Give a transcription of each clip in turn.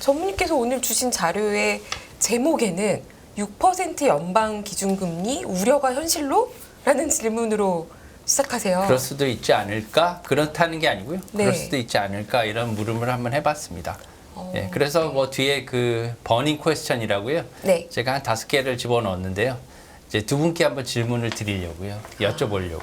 전무님께서 오늘 주신 자료의 제목에는 6% 연방 기준금리 우려가 현실로? 라는 질문으로 시작하세요. 그럴 수도 있지 않을까? 그렇다는 게 아니고요. 네. 그럴 수도 있지 않을까? 이런 물음을 한번 해봤습니다. 예, 그래서 뭐 뒤에 그 버닝 퀘스천이라고요. 네. 제가 한 5개를 집어넣었는데요. 이제 두 분께 한번 질문을 드리려고요. 여쭤보려고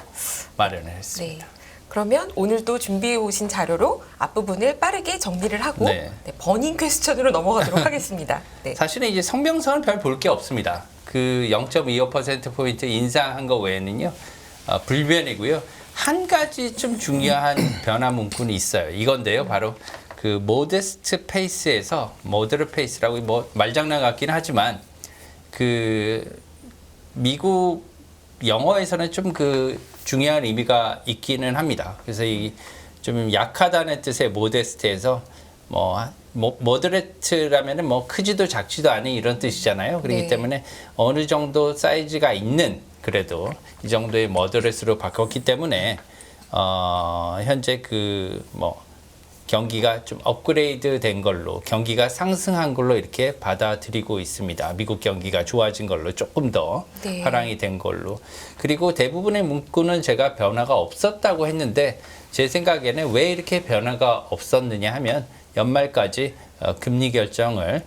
마련을 했습니다. 네. 그러면 오늘도 준비해 오신 자료로 앞부분을 빠르게 정리를 하고 네. 버닝 퀘스천으로 넘어가도록 하겠습니다. 네. 사실은 이제 성명서는 별 볼 게 없습니다. 그 0.25%포인트 인상한 거 외에는요. 불변이고요. 한 가지 좀 중요한 변화 문구는 있어요. 이건데요. 바로 그 모데스트 페이스에서 모더러 페이스라고 뭐 말장난 같긴 하지만 그 미국 영어에서는 좀 그 중요한 의미가 있기는 합니다. 그래서 이 좀 약하다는 뜻의 모데스트에서 모더레트라면은 뭐 크지도 작지도 않은 이런 뜻이잖아요. 그렇기 네. 때문에 어느 정도 사이즈가 있는 그래도 이 정도의 모더레트로 바꿨기 때문에 현재 그 경기가 좀 업그레이드 된 걸로 경기가 상승한 걸로 이렇게 받아들이고 있습니다. 미국 경기가 좋아진 걸로 조금 더 네. 화랑이 된 걸로. 그리고 대부분의 문구는 제가 변화가 없었다고 했는데 제 생각에는 왜 이렇게 변화가 없었느냐 하면 연말까지 금리 결정을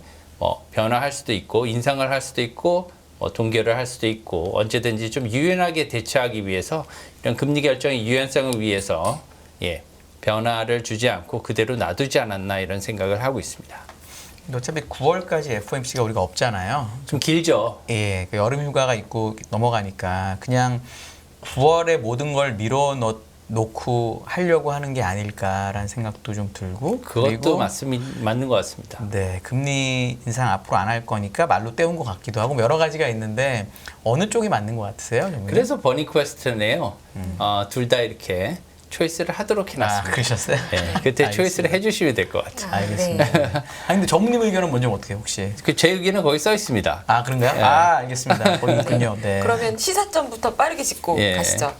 변화할 수도 있고 인상을 할 수도 있고 동결을 할 수도 있고 언제든지 좀 유연하게 대처하기 위해서 이런 금리 결정의 유연성을 위해서 변화를 주지 않고 그대로 놔두지 않았나 이런 생각을 하고 있습니다. 어차피 9월까지 FOMC가 우리가 없잖아요. 좀 길죠. 예, 그 여름 휴가가 있고 넘어가니까 그냥 9월에 모든 걸 밀어놓고 하려고 하는 게 아닐까라는 생각도 좀 들고 그것도 맞는 것 같습니다. 네, 금리 인상 앞으로 안 할 거니까 말로 때운 것 같기도 하고 여러 가지가 있는데 어느 쪽이 맞는 것 같으세요? 정민님? 그래서 버니 퀘스트네요. 둘 다 이렇게 초이스를 하도록 해놨습니다. 그러셨어요? 네, 그때 알겠습니다. 초이스를 해주시면 될 것 같아요. 알겠습니다. 네. 근데 전무님 의견은 먼저 어떻게 혹시? 제 의견은 거기 써 있습니다. 아, 그런가요? 네. 아, 알겠습니다. 거기 있군요. 네. 그러면 시사점부터 빠르게 짚고 예. 가시죠.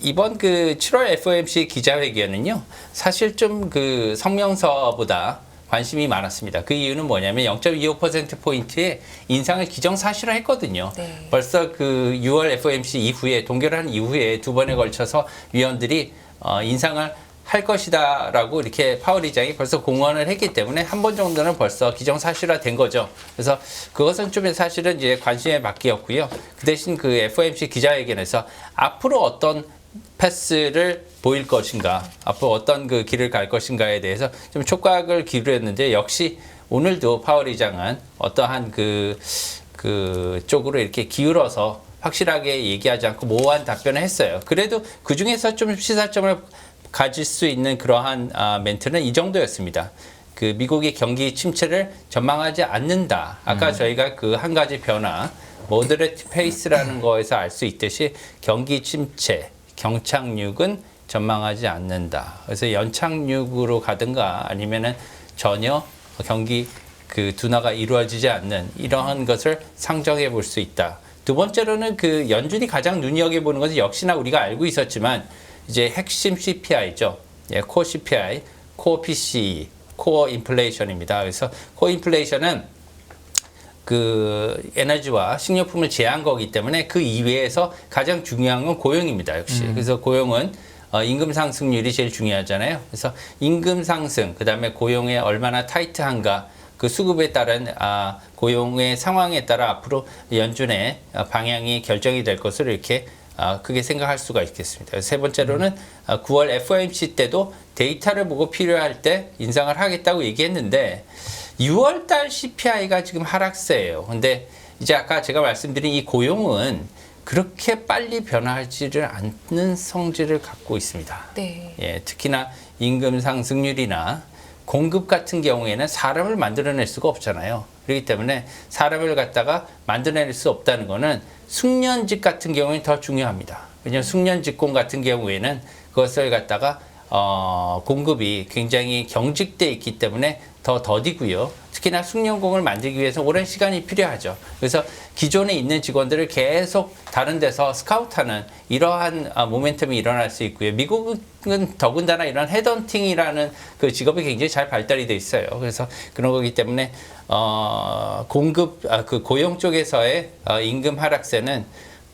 이번 7월 FOMC 기자회견은요, 사실 좀 그 성명서보다 관심이 많았습니다. 그 이유는 뭐냐면 0.25%포인트의 인상을 기정사실화했거든요. 네. 벌써 그 6월 FOMC 이후에 동결한 이후에 두 번에 걸쳐서 위원들이 인상을 할 것이다라고 이렇게 파월 의장이 벌써 공언을 했기 때문에 한 번 정도는 벌써 기정사실화된 거죠. 그래서 그것은 좀 사실은 이제 관심의 바뀌었고요. 그 대신 그 FOMC 기자회견에서 앞으로 어떤 패스를 보일 것인가, 앞으로 어떤 그 길을 갈 것인가에 대해서 좀 촉각을 기울였는데 역시 오늘도 파월 의장은 어떠한 그 쪽으로 이렇게 기울어서 확실하게 얘기하지 않고 모호한 답변을 했어요. 그래도 그 중에서 좀 시사점을 가질 수 있는 그러한 멘트는 이 정도였습니다. 그 미국의 경기 침체를 전망하지 않는다. 아까 저희가 그 한 가지 변화, 모더레트 페이스라는 거에서 알 수 있듯이 경기 침체, 경착륙은 전망하지 않는다. 그래서 연착륙으로 가든가 아니면은 전혀 경기 그 둔화가 이루어지지 않는 이러한 것을 상정해 볼 수 있다. 두 번째로는 그 연준이 가장 눈여겨보는 것은 역시나 우리가 알고 있었지만 이제 핵심 CPI죠. 코어 CPI, 코어 PCE, 코어 인플레이션입니다. 그래서 코어 인플레이션은 그 에너지와 식료품을 제한 거기 때문에 그 이외에서 가장 중요한 건 고용입니다. 역시. 그래서 고용은 임금 상승률이 제일 중요하잖아요. 그래서 임금 상승, 그다음에 고용에 얼마나 타이트한가, 그 수급에 따른 고용의 상황에 따라 앞으로 연준의 방향이 결정이 될 것으로 이렇게 크게 생각할 수가 있겠습니다. 세 번째로는 9월 FOMC 때도 데이터를 보고 필요할 때 인상을 하겠다고 얘기했는데 6월 달 CPI가 지금 하락세예요. 근데 이제 아까 제가 말씀드린 이 고용은 그렇게 빨리 변화하지를 않는 성질을 갖고 있습니다. 네. 예, 특히나 임금 상승률이나 공급 같은 경우에는 사람을 만들어낼 수가 없잖아요. 그렇기 때문에 사람을 갖다가 만들어낼 수 없다는 거는 숙련직 같은 경우에는 더 중요합니다. 왜냐하면 숙련직공 같은 경우에는 그것을 갖다가 공급이 굉장히 경직돼 있기 때문에 더 더디고요. 특히나 숙련공을 만들기 위해서 오랜 시간이 필요하죠. 그래서 기존에 있는 직원들을 계속 다른 데서 스카우트하는 이러한 모멘텀이 일어날 수 있고요. 미국은 더군다나 이런 헤드헌팅이라는 그 직업이 굉장히 잘 발달이 돼 있어요. 그래서 그런 거기 때문에 그 고용 쪽에서의 임금 하락세는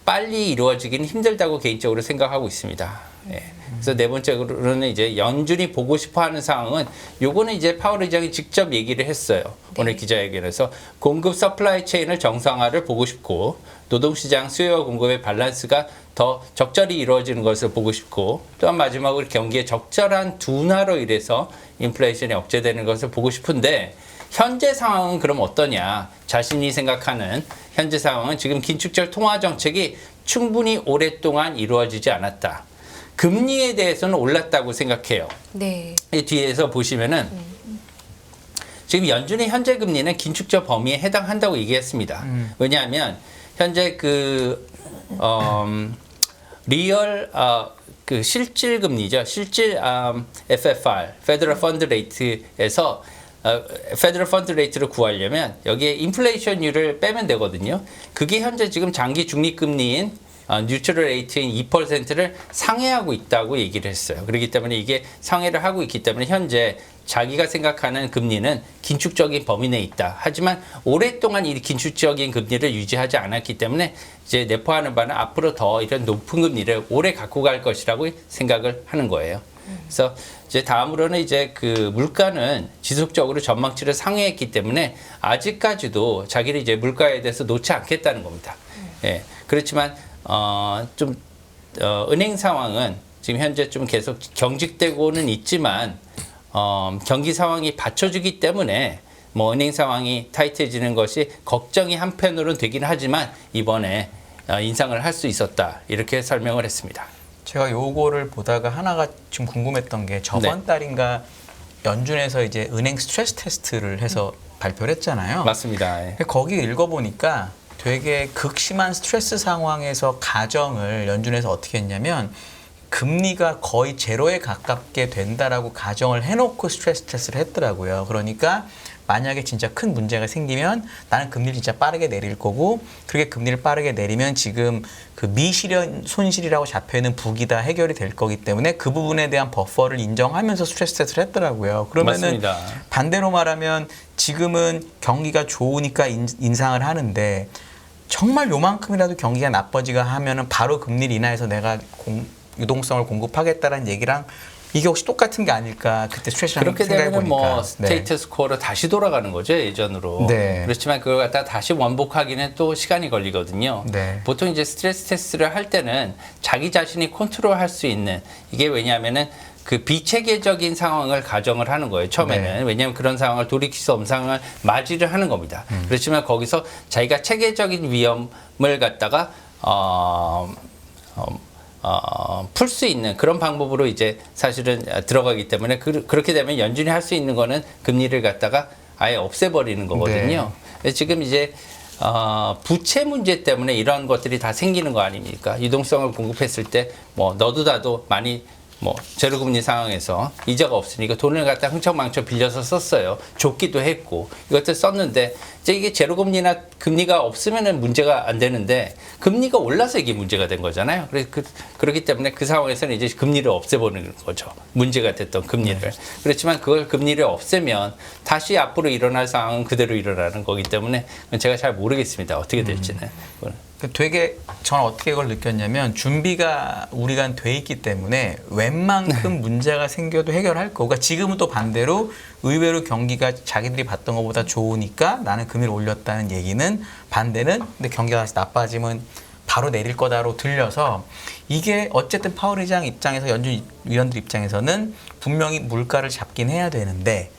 빨리 이루어지기는 힘들다고 개인적으로 생각하고 있습니다. 예. 그래서 네 번째로는 이제 연준이 보고 싶어 하는 상황은 요거는 이제 파월 의장이 직접 얘기를 했어요. 오늘 기자회견에서 공급 서플라이 체인을 정상화를 보고 싶고 노동시장 수요와 공급의 밸런스가 더 적절히 이루어지는 것을 보고 싶고 또한 마지막으로 경기의 적절한 둔화로 인해서 인플레이션이 억제되는 것을 보고 싶은데 현재 상황은 그럼 어떠냐? 자신이 생각하는 현재 상황은 지금 긴축적 통화 정책이 충분히 오랫동안 이루어지지 않았다. 금리에 대해서는 올랐다고 생각해요. 네. 이 뒤에서 보시면은 지금 연준의 현재 금리는 긴축적 범위에 해당한다고 얘기했습니다. 왜냐하면 현재 리얼 그 실질 금리죠. 실질 FFR, Federal Fund Rate에서 페더럴 펀드 레이트를 구하려면 여기에 인플레이션율을 빼면 되거든요. 그게 현재 지금 장기 중립금리인 뉴트럴 레이트인 2%를 상회하고 있다고 얘기를 했어요. 그렇기 때문에 이게 상회를 하고 있기 때문에 현재 자기가 생각하는 금리는 긴축적인 범위 내에 있다. 하지만 오랫동안 이 긴축적인 금리를 유지하지 않았기 때문에 이제 내포하는 바는 앞으로 더 이런 높은 금리를 오래 갖고 갈 것이라고 생각을 하는 거예요. 그래서 이제 다음으로는 이제 그 물가는 지속적으로 전망치를 상회했기 때문에 아직까지도 자기를 이제 물가에 대해서 놓지 않겠다는 겁니다. 예. 그렇지만 은행 상황은 지금 현재 좀 계속 경직되고는 있지만 경기 상황이 받쳐주기 때문에 뭐 은행 상황이 타이트해지는 것이 걱정이 한편으로는 되긴 하지만 이번에 인상을 할 수 있었다 이렇게 설명을 했습니다. 제가 요거를 보다가 하나가 지금 궁금했던 게 저번 달인가 연준에서 이제 은행 스트레스 테스트를 해서 발표를 했잖아요. 맞습니다. 예. 거기 읽어보니까 되게 극심한 스트레스 상황에서 가정을 연준에서 어떻게 했냐면 금리가 거의 제로에 가깝게 된다라고 가정을 해놓고 스트레스 테스트를 했더라고요. 그러니까 만약에 진짜 큰 문제가 생기면 나는 금리를 진짜 빠르게 내릴 거고 그렇게 금리를 빠르게 내리면 지금 그 미실현 손실이라고 잡혀있는 부기 다 해결이 될 거기 때문에 그 부분에 대한 버퍼를 인정하면서 스트레스 테스트를 했더라고요. 그러면은 맞습니다. 반대로 말하면 지금은 경기가 좋으니까 인상을 하는데 정말 요만큼이라도 경기가 나빠지가 하면은 바로 금리를 인하해서 내가 유동성을 공급하겠다라는 얘기랑 이게 혹시 똑같은 게 아닐까 그때 스트레스라는 그렇게 생각해 되면 보니까 뭐 스테이터스 코어로 다시 돌아가는 거죠 예전으로. 네. 그렇지만 그걸 갖다 다시 원복하기는 또 시간이 걸리거든요. 네. 보통 이제 스트레스 테스트를 할 때는 자기 자신이 컨트롤할 수 있는 이게 왜냐하면은 그 비체계적인 상황을 가정을 하는 거예요 처음에는. 네. 왜냐하면 그런 상황을 돌이킬 수 없는 상황을 맞이를 하는 겁니다. 그렇지만 거기서 자기가 체계적인 위험을 갖다가 풀 수 있는 그런 방법으로 이제 사실은 들어가기 때문에 그렇게 되면 연준이 할 수 있는 거는 금리를 갖다가 아예 없애버리는 거거든요. 네. 지금 이제 부채 문제 때문에 이런 것들이 다 생기는 거 아닙니까? 유동성을 공급했을 때 뭐 너도 나도 많이 뭐 제로금리 상황에서 이자가 없으니까 돈을 갖다 흥청망청 빌려서 썼어요. 줬기도 했고 이것들 썼는데 이제 이게 제로금리나 금리가 없으면은 문제가 안 되는데 금리가 올라서 이게 문제가 된 거잖아요. 그렇기 때문에 그 상황에서는 이제 금리를 없애버리는 거죠. 문제가 됐던 금리를. 그렇지만 그걸 금리를 없애면 다시 앞으로 일어날 상황은 그대로 일어나는 거기 때문에 제가 잘 모르겠습니다. 어떻게 될지는. 되게 저는 어떻게 이걸 느꼈냐면 준비가 우리가 돼 있기 때문에 웬만큼 문제가 생겨도 해결할 거고 그러니까 지금은 또 반대로 의외로 경기가 자기들이 봤던 것보다 좋으니까 나는 금리를 올렸다는 얘기는 반대는 근데 경기가 다시 나빠지면 바로 내릴 거다로 들려서 이게 어쨌든 파월 의장 입장에서 연준 위원들 입장에서는 분명히 물가를 잡긴 해야 되는데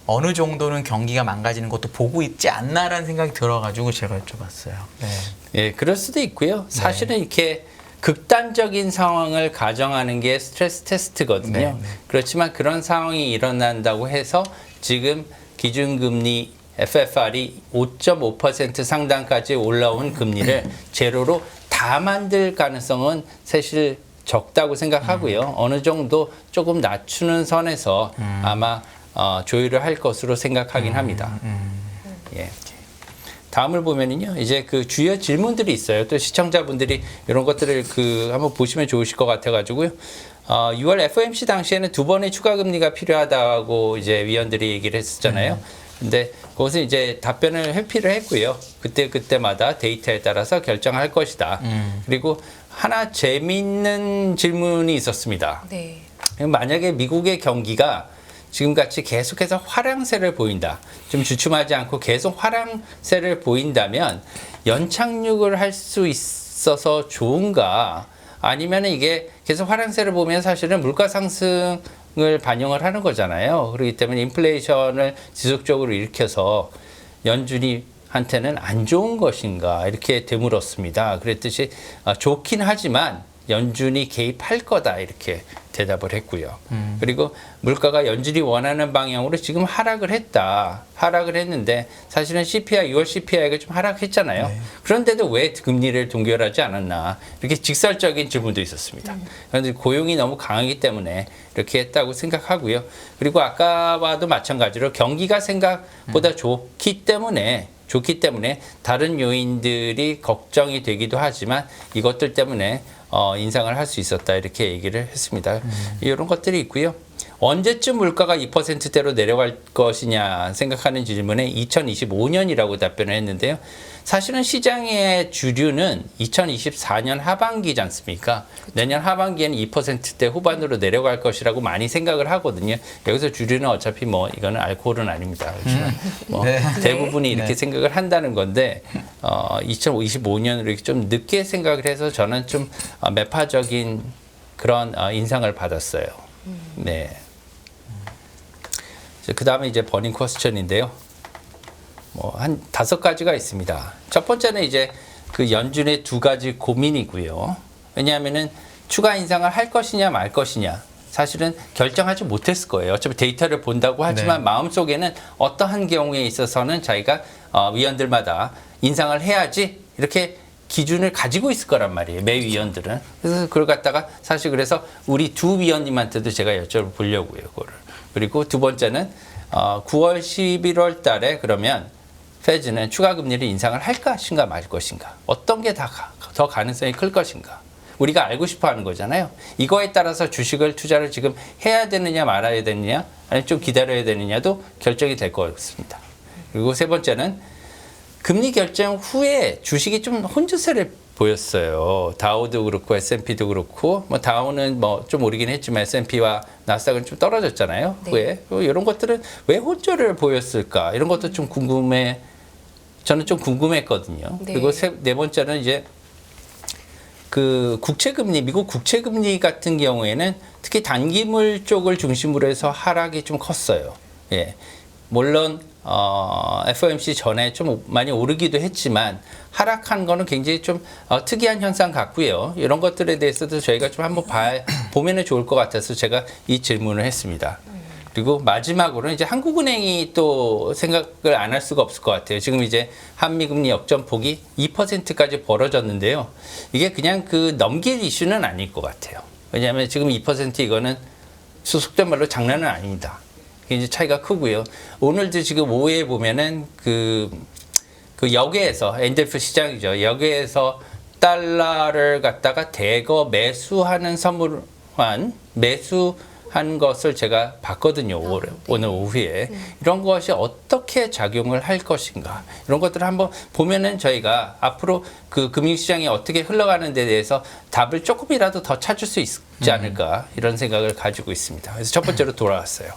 어느 정도는 경기가 망가지는 것도 보고 있지 않나라는 생각이 들어가지고 제가 여쭤봤어요. 네. 예, 그럴 수도 있고요. 사실은 이렇게 극단적인 상황을 가정하는 게 스트레스 테스트거든요. 네, 네. 그렇지만 그런 상황이 일어난다고 해서 지금 기준금리 FFR이 5.5% 상단까지 올라온 금리를 제로로 다 만들 가능성은 사실 적다고 생각하고요. 어느 정도 조금 낮추는 선에서 아마 조율을 할 것으로 생각하긴 합니다. 예. 다음을 보면은요, 이제 그 주요 질문들이 있어요. 또 시청자분들이 이런 것들을 한번 보시면 좋으실 것 같아가지고요. 6월 FOMC 당시에는 2번의 추가 금리가 필요하다고 이제 위원들이 얘기를 했었잖아요. 근데 그것은 이제 답변을 회피를 했고요. 그때마다 데이터에 따라서 결정할 것이다. 그리고 하나 재미있는 질문이 있었습니다. 네. 만약에 미국의 경기가 지금같이 계속해서 화랑세를 보인다. 좀 주춤하지 않고 계속 화랑세를 보인다면 연착륙을 할 수 있어서 좋은가? 아니면 이게 계속 화랑세를 보면 사실은 물가 상승을 반영을 하는 거잖아요. 그렇기 때문에 인플레이션을 지속적으로 일으켜서 연준이 한테는 안 좋은 것인가 이렇게 되물었습니다. 그랬듯이 좋긴 하지만 연준이 개입할 거다 이렇게 대답을 했고요. 그리고 물가가 연준이 원하는 방향으로 지금 하락을 했는데 사실은 CPI, 6월 CPI가 좀 하락했잖아요. 네. 그런데도 왜 금리를 동결하지 않았나 이렇게 직설적인 질문도 있었습니다. 그런데 고용이 너무 강하기 때문에 이렇게 했다고 생각하고요. 그리고 아까와도 마찬가지로 경기가 생각보다 좋기 때문에 다른 요인들이 걱정이 되기도 하지만 이것들 때문에 인상을 할 수 있었다 이렇게 얘기를 했습니다. 이런 것들이 있고요. 언제쯤 물가가 2%대로 내려갈 것이냐 생각하는 질문에 2025년이라고 답변을 했는데요. 사실은 시장의 주류는 2024년 하반기지 않습니까? 내년 하반기에는 2%대 후반으로 내려갈 것이라고 많이 생각을 하거든요. 여기서 주류는 어차피 이거는 알코올은 아닙니다. 네. 대부분이 이렇게 생각을 한다는 건데 2025년으로 이렇게 좀 늦게 생각을 해서 저는 좀 매파적인 그런 인상을 받았어요. 네. 그 다음에 이제 버닝 퀘스천인데요. 한 5가지가 있습니다. 첫 번째는 이제 그 연준의 2가지 고민이고요. 왜냐하면은 추가 인상을 할 것이냐 말 것이냐. 사실은 결정하지 못했을 거예요. 어차피 데이터를 본다고 하지만 네. 마음속에는 어떠한 경우에 있어서는 자기가 위원들마다 인상을 해야지 이렇게 기준을 가지고 있을 거란 말이에요. 매 위원들은. 그래서 그걸 갖다가 사실 그래서 우리 2 위원님한테도 제가 여쭤보려고요. 그거를. 그리고 두 번째는 9월, 11월 달에 그러면 페드는 추가 금리를 인상을 할 것인가 말 것인가. 어떤 게 더 가능성이 클 것인가. 우리가 알고 싶어 하는 거잖아요. 이거에 따라서 주식을 투자를 지금 해야 되느냐 말아야 되느냐 아니면 좀 기다려야 되느냐도 결정이 될 것 같습니다. 그리고 세 번째는 금리 결정 후에 주식이 좀 혼주세를 보였어요. 다우도 그렇고 S&P도 그렇고 다우는 좀 오르긴 했지만 S&P와 나스닥은 좀 떨어졌잖아요. 네. 후에 이런 것들은 왜 혼조를 보였을까? 이런 것도 좀 저는 좀 궁금했거든요. 네. 그리고 네 번째는 이제 그 국채금리, 미국 국채금리 같은 경우에는 특히 단기물 쪽을 중심으로 해서 하락이 좀 컸어요. 예. 물론 FOMC 전에 좀 많이 오르기도 했지만 하락한 거는 굉장히 좀 특이한 현상 같고요. 이런 것들에 대해서도 저희가 좀 한번 보면은 좋을 것 같아서 제가 이 질문을 했습니다. 그리고 마지막으로는 이제 한국은행이 또 생각을 안 할 수가 없을 것 같아요. 지금 이제 한미금리 역전폭이 2%까지 벌어졌는데요. 이게 그냥 넘길 이슈는 아닐 것 같아요. 왜냐하면 지금 2% 이거는 수속된 말로 장난은 아닙니다. 이제 차이가 크고요. 오늘도 지금 오후에 보면은 그 역에서 엔젤프 시장이죠. 역에서 달러를 갖다가 대거 매수하는 매수한 것을 제가 봤거든요. 오늘 오후에. 이런 것이 어떻게 작용을 할 것인가. 이런 것들을 한번 보면은 저희가 앞으로 그 금융시장이 어떻게 흘러가는 데 대해서 답을 조금이라도 더 찾을 수 있지 않을까. 이런 생각을 가지고 있습니다. 그래서 첫 번째로 돌아왔어요.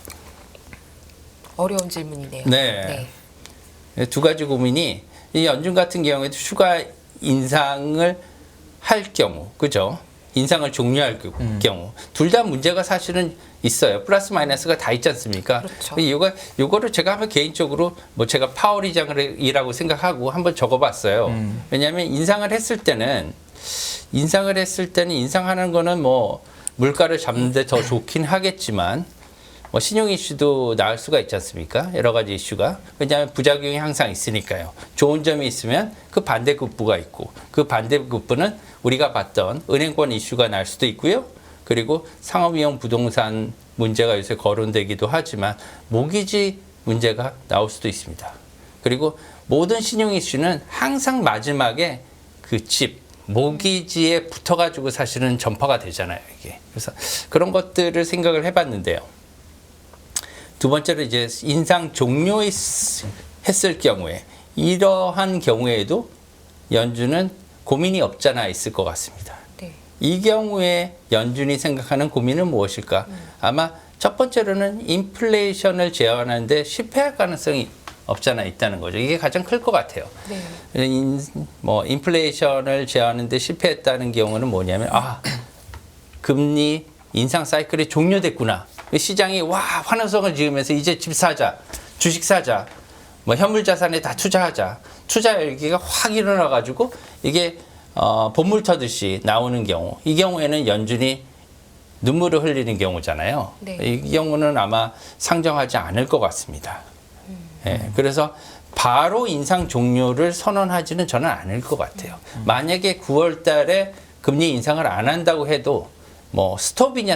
어려운 질문이네요. 네. 2가지 고민이 이 연준 같은 경우에도 추가 인상을 할 경우, 그죠? 인상을 종료할 경우 둘 다 문제가 사실은 있어요. 플러스 마이너스가 다 있지 않습니까? 그렇죠. 요거를 제가 한번 개인적으로 제가 파월 의장이라고 생각하고 한번 적어봤어요. 왜냐하면 인상을 했을 때는 인상하는 거는 물가를 잡는데 더 좋긴 하겠지만. 신용 이슈도 나올 수가 있지 않습니까? 여러 가지 이슈가. 왜냐하면 부작용이 항상 있으니까요. 좋은 점이 있으면 그 반대급부가 있고 그 반대급부는 우리가 봤던 은행권 이슈가 날 수도 있고요. 그리고 상업이용 부동산 문제가 요새 거론되기도 하지만 모기지 문제가 나올 수도 있습니다. 그리고 모든 신용 이슈는 항상 마지막에 그 집, 모기지에 붙어가지고 사실은 전파가 되잖아요, 이게. 그래서 그런 것들을 생각을 해봤는데요. 두 번째로 이제 인상 종료했을 경우에 이러한 경우에도 연준은 고민이 없잖아 있을 것 같습니다. 네. 이 경우에 연준이 생각하는 고민은 무엇일까? 아마 첫 번째로는 인플레이션을 제어하는데 실패할 가능성이 없잖아 있다는 거죠. 이게 가장 클 것 같아요. 네. 인플레이션을 제어하는데 실패했다는 경우는 뭐냐면 금리 인상 사이클이 종료됐구나. 시장이 환호성을 지으면서 이제 집 사자, 주식 사자, 현물 자산에 다 투자하자. 투자 열기가 확 일어나가지고 이게 본물 터듯이 나오는 경우. 이 경우에는 연준이 눈물을 흘리는 경우잖아요. 네. 이 경우는 아마 상정하지 않을 것 같습니다. 예, 그래서 바로 인상 종료를 선언하지는 저는 않을 것 같아요. 만약에 9월 달에 금리 인상을 안 한다고 해도 스톱이냐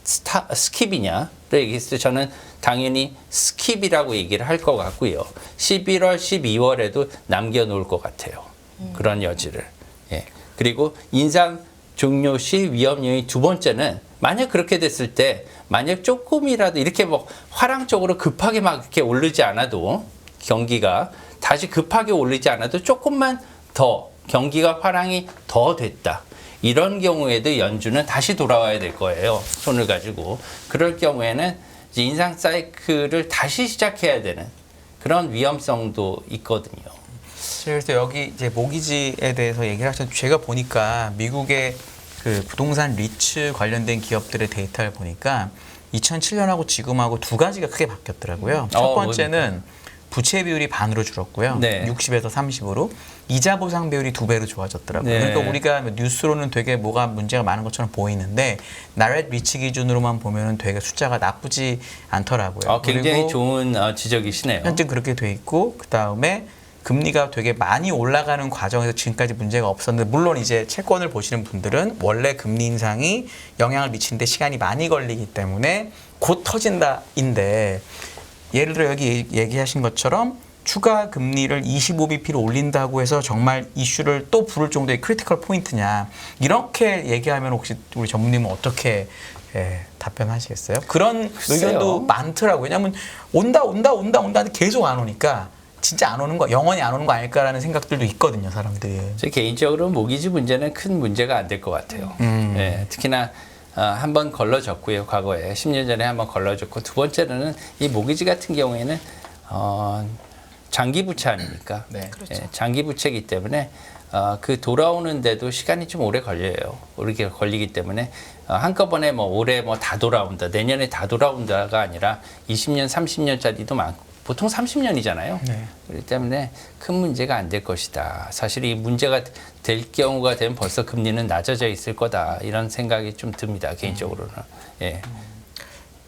스킵이냐를 얘기했을 때 저는 당연히 스킵이라고 얘기를 할 것 같고요. 11월, 12월에도 남겨놓을 것 같아요. 그런 여지를. 예. 그리고 인상 종료 시 위험 요인 두 번째는 만약 그렇게 됐을 때 만약 조금이라도 이렇게 화랑적으로 급하게 막 이렇게 오르지 않아도 경기가 다시 급하게 오르지 않아도 조금만 더 경기가 화랑이 더 됐다. 이런 경우에도 연준은 다시 돌아와야 될 거예요. 손을 가지고. 그럴 경우에는 이제 인상 사이클을 다시 시작해야 되는 그런 위험성도 있거든요. 그래서 여기 이제 모기지에 대해서 얘기를 하셨는데 제가 보니까 미국의 그 부동산 리츠 관련된 기업들의 데이터를 보니까 2007년하고 지금하고 두 가지가 크게 바뀌었더라고요. 첫 번째는 부채 비율이 반으로 줄었고요. 네. 60에서 30으로. 이자 보상 비율이 2배로 좋아졌더라고요. 네. 그러니까 우리가 뉴스로는 되게 뭐가 문제가 많은 것처럼 보이는데 나렛 리츠 기준으로만 보면은 되게 숫자가 나쁘지 않더라고요. 굉장히 그리고 좋은 지적이시네요. 현재 그렇게 돼 있고 그다음에 금리가 되게 많이 올라가는 과정에서 지금까지 문제가 없었는데 물론 이제 채권을 보시는 분들은 원래 금리 인상이 영향을 미치는데 시간이 많이 걸리기 때문에 곧 터진다인데 예를 들어 여기 얘기하신 것처럼 추가 금리를 25bp로 올린다고 해서 정말 이슈를 또 부를 정도의 크리티컬 포인트냐 이렇게 얘기하면 혹시 우리 전무님은 어떻게 답변하시겠어요? 그런 글쎄요. 의견도 많더라고요. 왜냐하면 온다 계속 안 오니까 진짜 안 오는 거 영원히 안 오는 거 아닐까라는 생각들도 있거든요, 사람들이. 제 개인적으로 모기지 문제는 큰 문제가 안 될 것 같아요. 예, 특히나 한 번 걸러졌고요, 과거에 10년 전에 한 번 걸러졌고 두 번째로는 이 모기지 같은 경우에는 장기 부채 아닙니까? 네. 그렇죠. 예, 장기 부채이기 때문에 그 돌아오는데도 시간이 좀 오래 걸려요. 오래 걸리기 때문에 한꺼번에 올해 다 돌아온다, 내년에 다 돌아온다가 아니라 20년, 30년짜리도 많고. 보통 30년이잖아요. 네. 그렇기 때문에 큰 문제가 안 될 것이다. 사실 이 문제가 될 경우가 되면 벌써 금리는 낮아져 있을 거다. 이런 생각이 좀 듭니다. 개인적으로는. 예.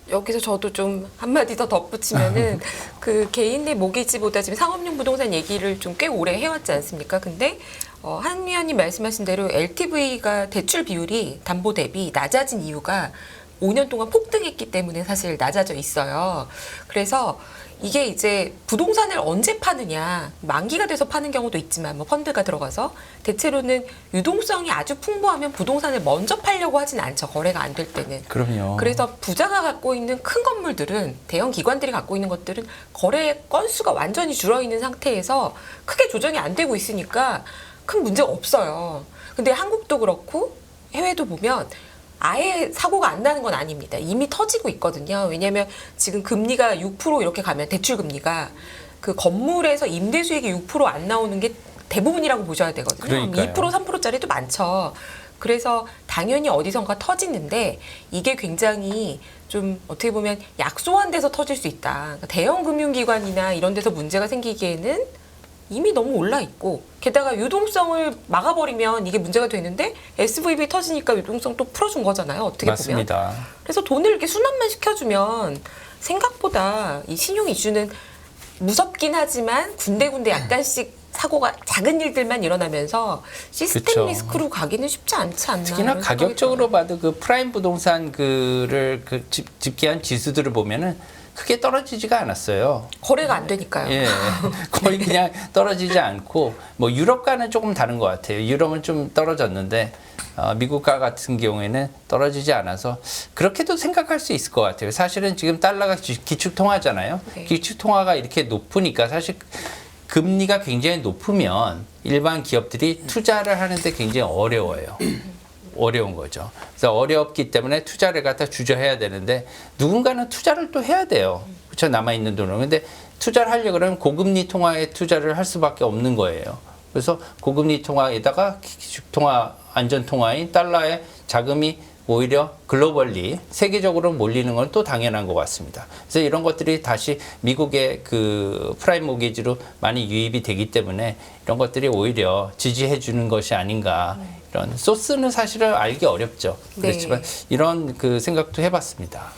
여기서 저도 좀 한마디 더 덧붙이면은 그 개인 내 모기지보다 지금 상업용 부동산 얘기를 좀 꽤 오래 해왔지 않습니까? 근데 한 위원님 말씀하신 대로 LTV가 대출 비율이 담보 대비 낮아진 이유가 5년 동안 폭등했기 때문에 사실 낮아져 있어요. 그래서 이게 이제 부동산을 언제 파느냐, 만기가 돼서 파는 경우도 있지만 펀드가 들어가서 대체로는 유동성이 아주 풍부하면 부동산을 먼저 팔려고 하진 않죠. 거래가 안 될 때는. 그럼요. 그래서 부자가 갖고 있는 큰 건물들은 대형 기관들이 갖고 있는 것들은 거래 건수가 완전히 줄어 있는 상태에서 크게 조정이 안 되고 있으니까 큰 문제가 없어요. 근데 한국도 그렇고 해외도 보면 아예 사고가 안 나는 건 아닙니다. 이미 터지고 있거든요. 왜냐하면 지금 금리가 6% 이렇게 가면 대출 금리가 그 건물에서 임대 수익이 6% 안 나오는 게 대부분이라고 보셔야 되거든요. 그러니까요. 2% 3%짜리도 많죠. 그래서 당연히 어디선가 터지는데 이게 굉장히 좀 어떻게 보면 약소한 데서 터질 수 있다. 그러니까 대형 금융기관이나 이런 데서 문제가 생기기에는 이미 너무 올라 있고 게다가 유동성을 막아버리면 이게 문제가 되는데 SVB 터지니까 유동성 또 풀어준 거잖아요. 어떻게 맞습니다. 보면. 그래서 돈을 이렇게 순환만 시켜주면 생각보다 이 신용 이슈는 무섭긴 하지만 군데군데 약간씩 사고가 작은 일들만 일어나면서 시스템 그쵸. 리스크로 가기는 쉽지 않지 않나. 특히나 이런 생각이 가격적으로 들어요. 봐도 그 프라임 부동산 그를 집계한 지수들을 보면은 크게 떨어지지가 않았어요. 거래가 안 되니까요. 예, 거의 그냥 떨어지지 않고 뭐 유럽과는 조금 다른 것 같아요. 유럽은 좀 떨어졌는데 미국과 같은 경우에는 떨어지지 않아서 그렇게도 생각할 수 있을 것 같아요. 사실은 지금 달러가 기축통화잖아요. 네. 기축통화가 이렇게 높으니까 사실 금리가 굉장히 높으면 일반 기업들이 투자를 하는데 굉장히 어려워요. 어려운 거죠. 그래서 어렵기 때문에 투자를 갖다 주저해야 되는데 누군가는 투자를 또 해야 돼요. 그렇죠? 남아있는 돈을. 근데 투자를 하려고 그러면 고금리 통화에 투자를 할 수밖에 없는 거예요. 그래서 고금리 통화에다가 기축통화, 안전통화인 달러의 자금이 오히려 글로벌리 세계적으로 몰리는 건 또 당연한 것 같습니다. 그래서 이런 것들이 다시 미국의 그 프라임 모기지로 많이 유입이 되기 때문에 이런 것들이 오히려 지지해 주는 것이 아닌가. 이런 소스는 사실은 알기 어렵죠. 네. 그렇지만 이런 그 생각도 해봤습니다.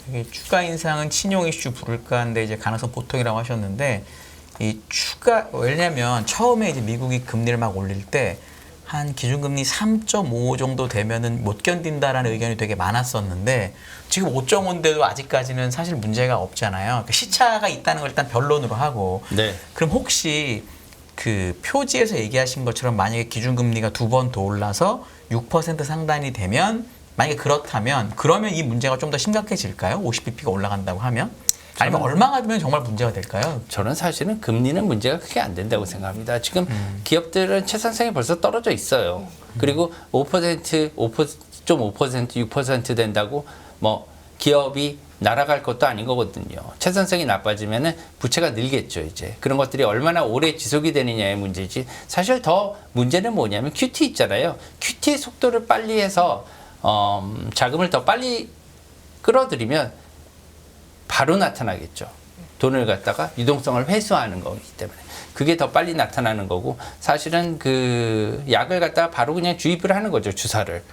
이게 추가 인상은 친용 이슈 부를까 하는데 이제 가능성 보통이라고 하셨는데 이 추가 왜냐면 처음에 이제 미국이 금리를 막 올릴 때 한 기준금리 3.5 정도 되면은 못 견딘다라는 의견이 되게 많았었는데 지금 5.5인데도 아직까지는 사실 문제가 없잖아요. 그러니까 시차가 있다는 걸 일단 변론으로 하고 네. 그럼 혹시 그 표지에서 얘기하신 것처럼 만약에 기준금리가 2번 더 올라서 6% 상단이 되면 만약에 그렇다면 그러면 이 문제가 좀 더 심각해질까요? 50bp가 올라간다고 하면? 아니면 얼마가 되면 정말 문제가 될까요? 저는 사실은 금리는 문제가 크게 안 된다고 생각합니다. 지금 기업들은 채산성이 벌써 떨어져 있어요. 그리고 5%, 5.5%, 6% 된다고 뭐 기업이 날아갈 것도 아닌 거거든요. 채산성이 나빠지면은 부채가 늘겠죠, 이제. 그런 것들이 얼마나 오래 지속이 되느냐의 문제지. 사실 더 문제는 뭐냐면 QT 있잖아요. QT의 속도를 빨리 해서 자금을 더 빨리 끌어들이면 바로 나타나겠죠. 돈을 갖다가 유동성을 회수하는 거기 때문에 그게 더 빨리 나타나는 거고 사실은 그 약을 갖다가 바로 그냥 주입을 하는 거죠. 주사를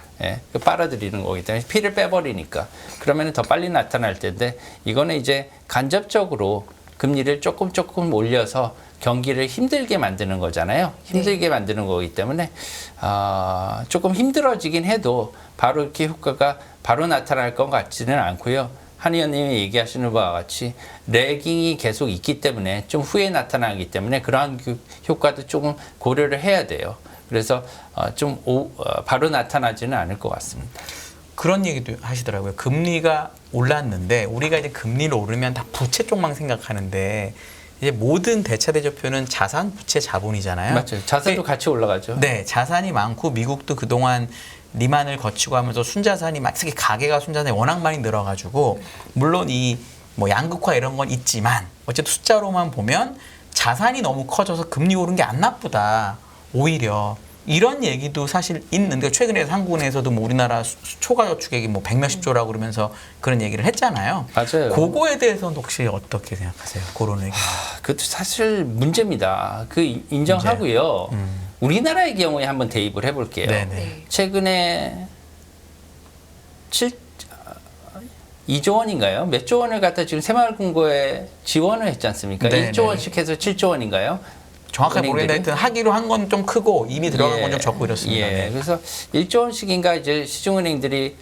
빨아들이는 거기 때문에 피를 빼버리니까 그러면 더 빨리 나타날 텐데 이거는 이제 간접적으로 금리를 조금 올려서 경기를 힘들게 만드는 거잖아요. 힘들게 만드는 거기 때문에 조금 힘들어지긴 해도 바로 이렇게 효과가 바로 나타날 것 같지는 않고요. 한 의원님이 얘기하시는 바와 같이 래깅이 계속 있기 때문에 좀 후에 나타나기 때문에 그러한 효과도 조금 고려를 해야 돼요. 그래서 바로 나타나지는 않을 것 같습니다. 그런 얘기도 하시더라고요. 금리가 올랐는데 우리가 이제 금리를 오르면 다 부채 쪽만 생각하는데 이제 모든 대차대조표는 자산, 부채, 자본이잖아요. 맞죠. 자산도 같이 올라가죠. 네, 자산이 많고 미국도 그동안 리만을 거치고 하면서 순자산이 특히 가계가 순자산이 워낙 많이 늘어가지고 물론 이 뭐 양극화 이런 건 있지만 어쨌든 숫자로만 보면 자산이 너무 커져서 금리 오른 게 안 나쁘다. 오히려 이런 얘기도 사실 있는데 최근에 한국은행에서도 뭐 우리나라 초과 저축액이 뭐 100몇십조라고 그러면서 그런 얘기를 했잖아요. 맞아요. 그거에 대해서는 혹시 어떻게 생각하세요? 그런 의견. 그것도 사실 문제입니다. 그 인정하고요. 우리나라의 경우에 한번 대입을 해볼게요. 네네. 최근에 2조 원인가요? 몇 조 원을 갖다 지금 새마을금고에 지원을 했지 않습니까? 네네. 1조 원씩 해서 7조 원인가요? 정확하게 모르겠는데 하여튼 하기로 한 건 좀 크고 이미 들어간 건 좀 예, 적고 이렇습니다. 예. 네. 그래서 1조 원씩인가 이제 시중은행들이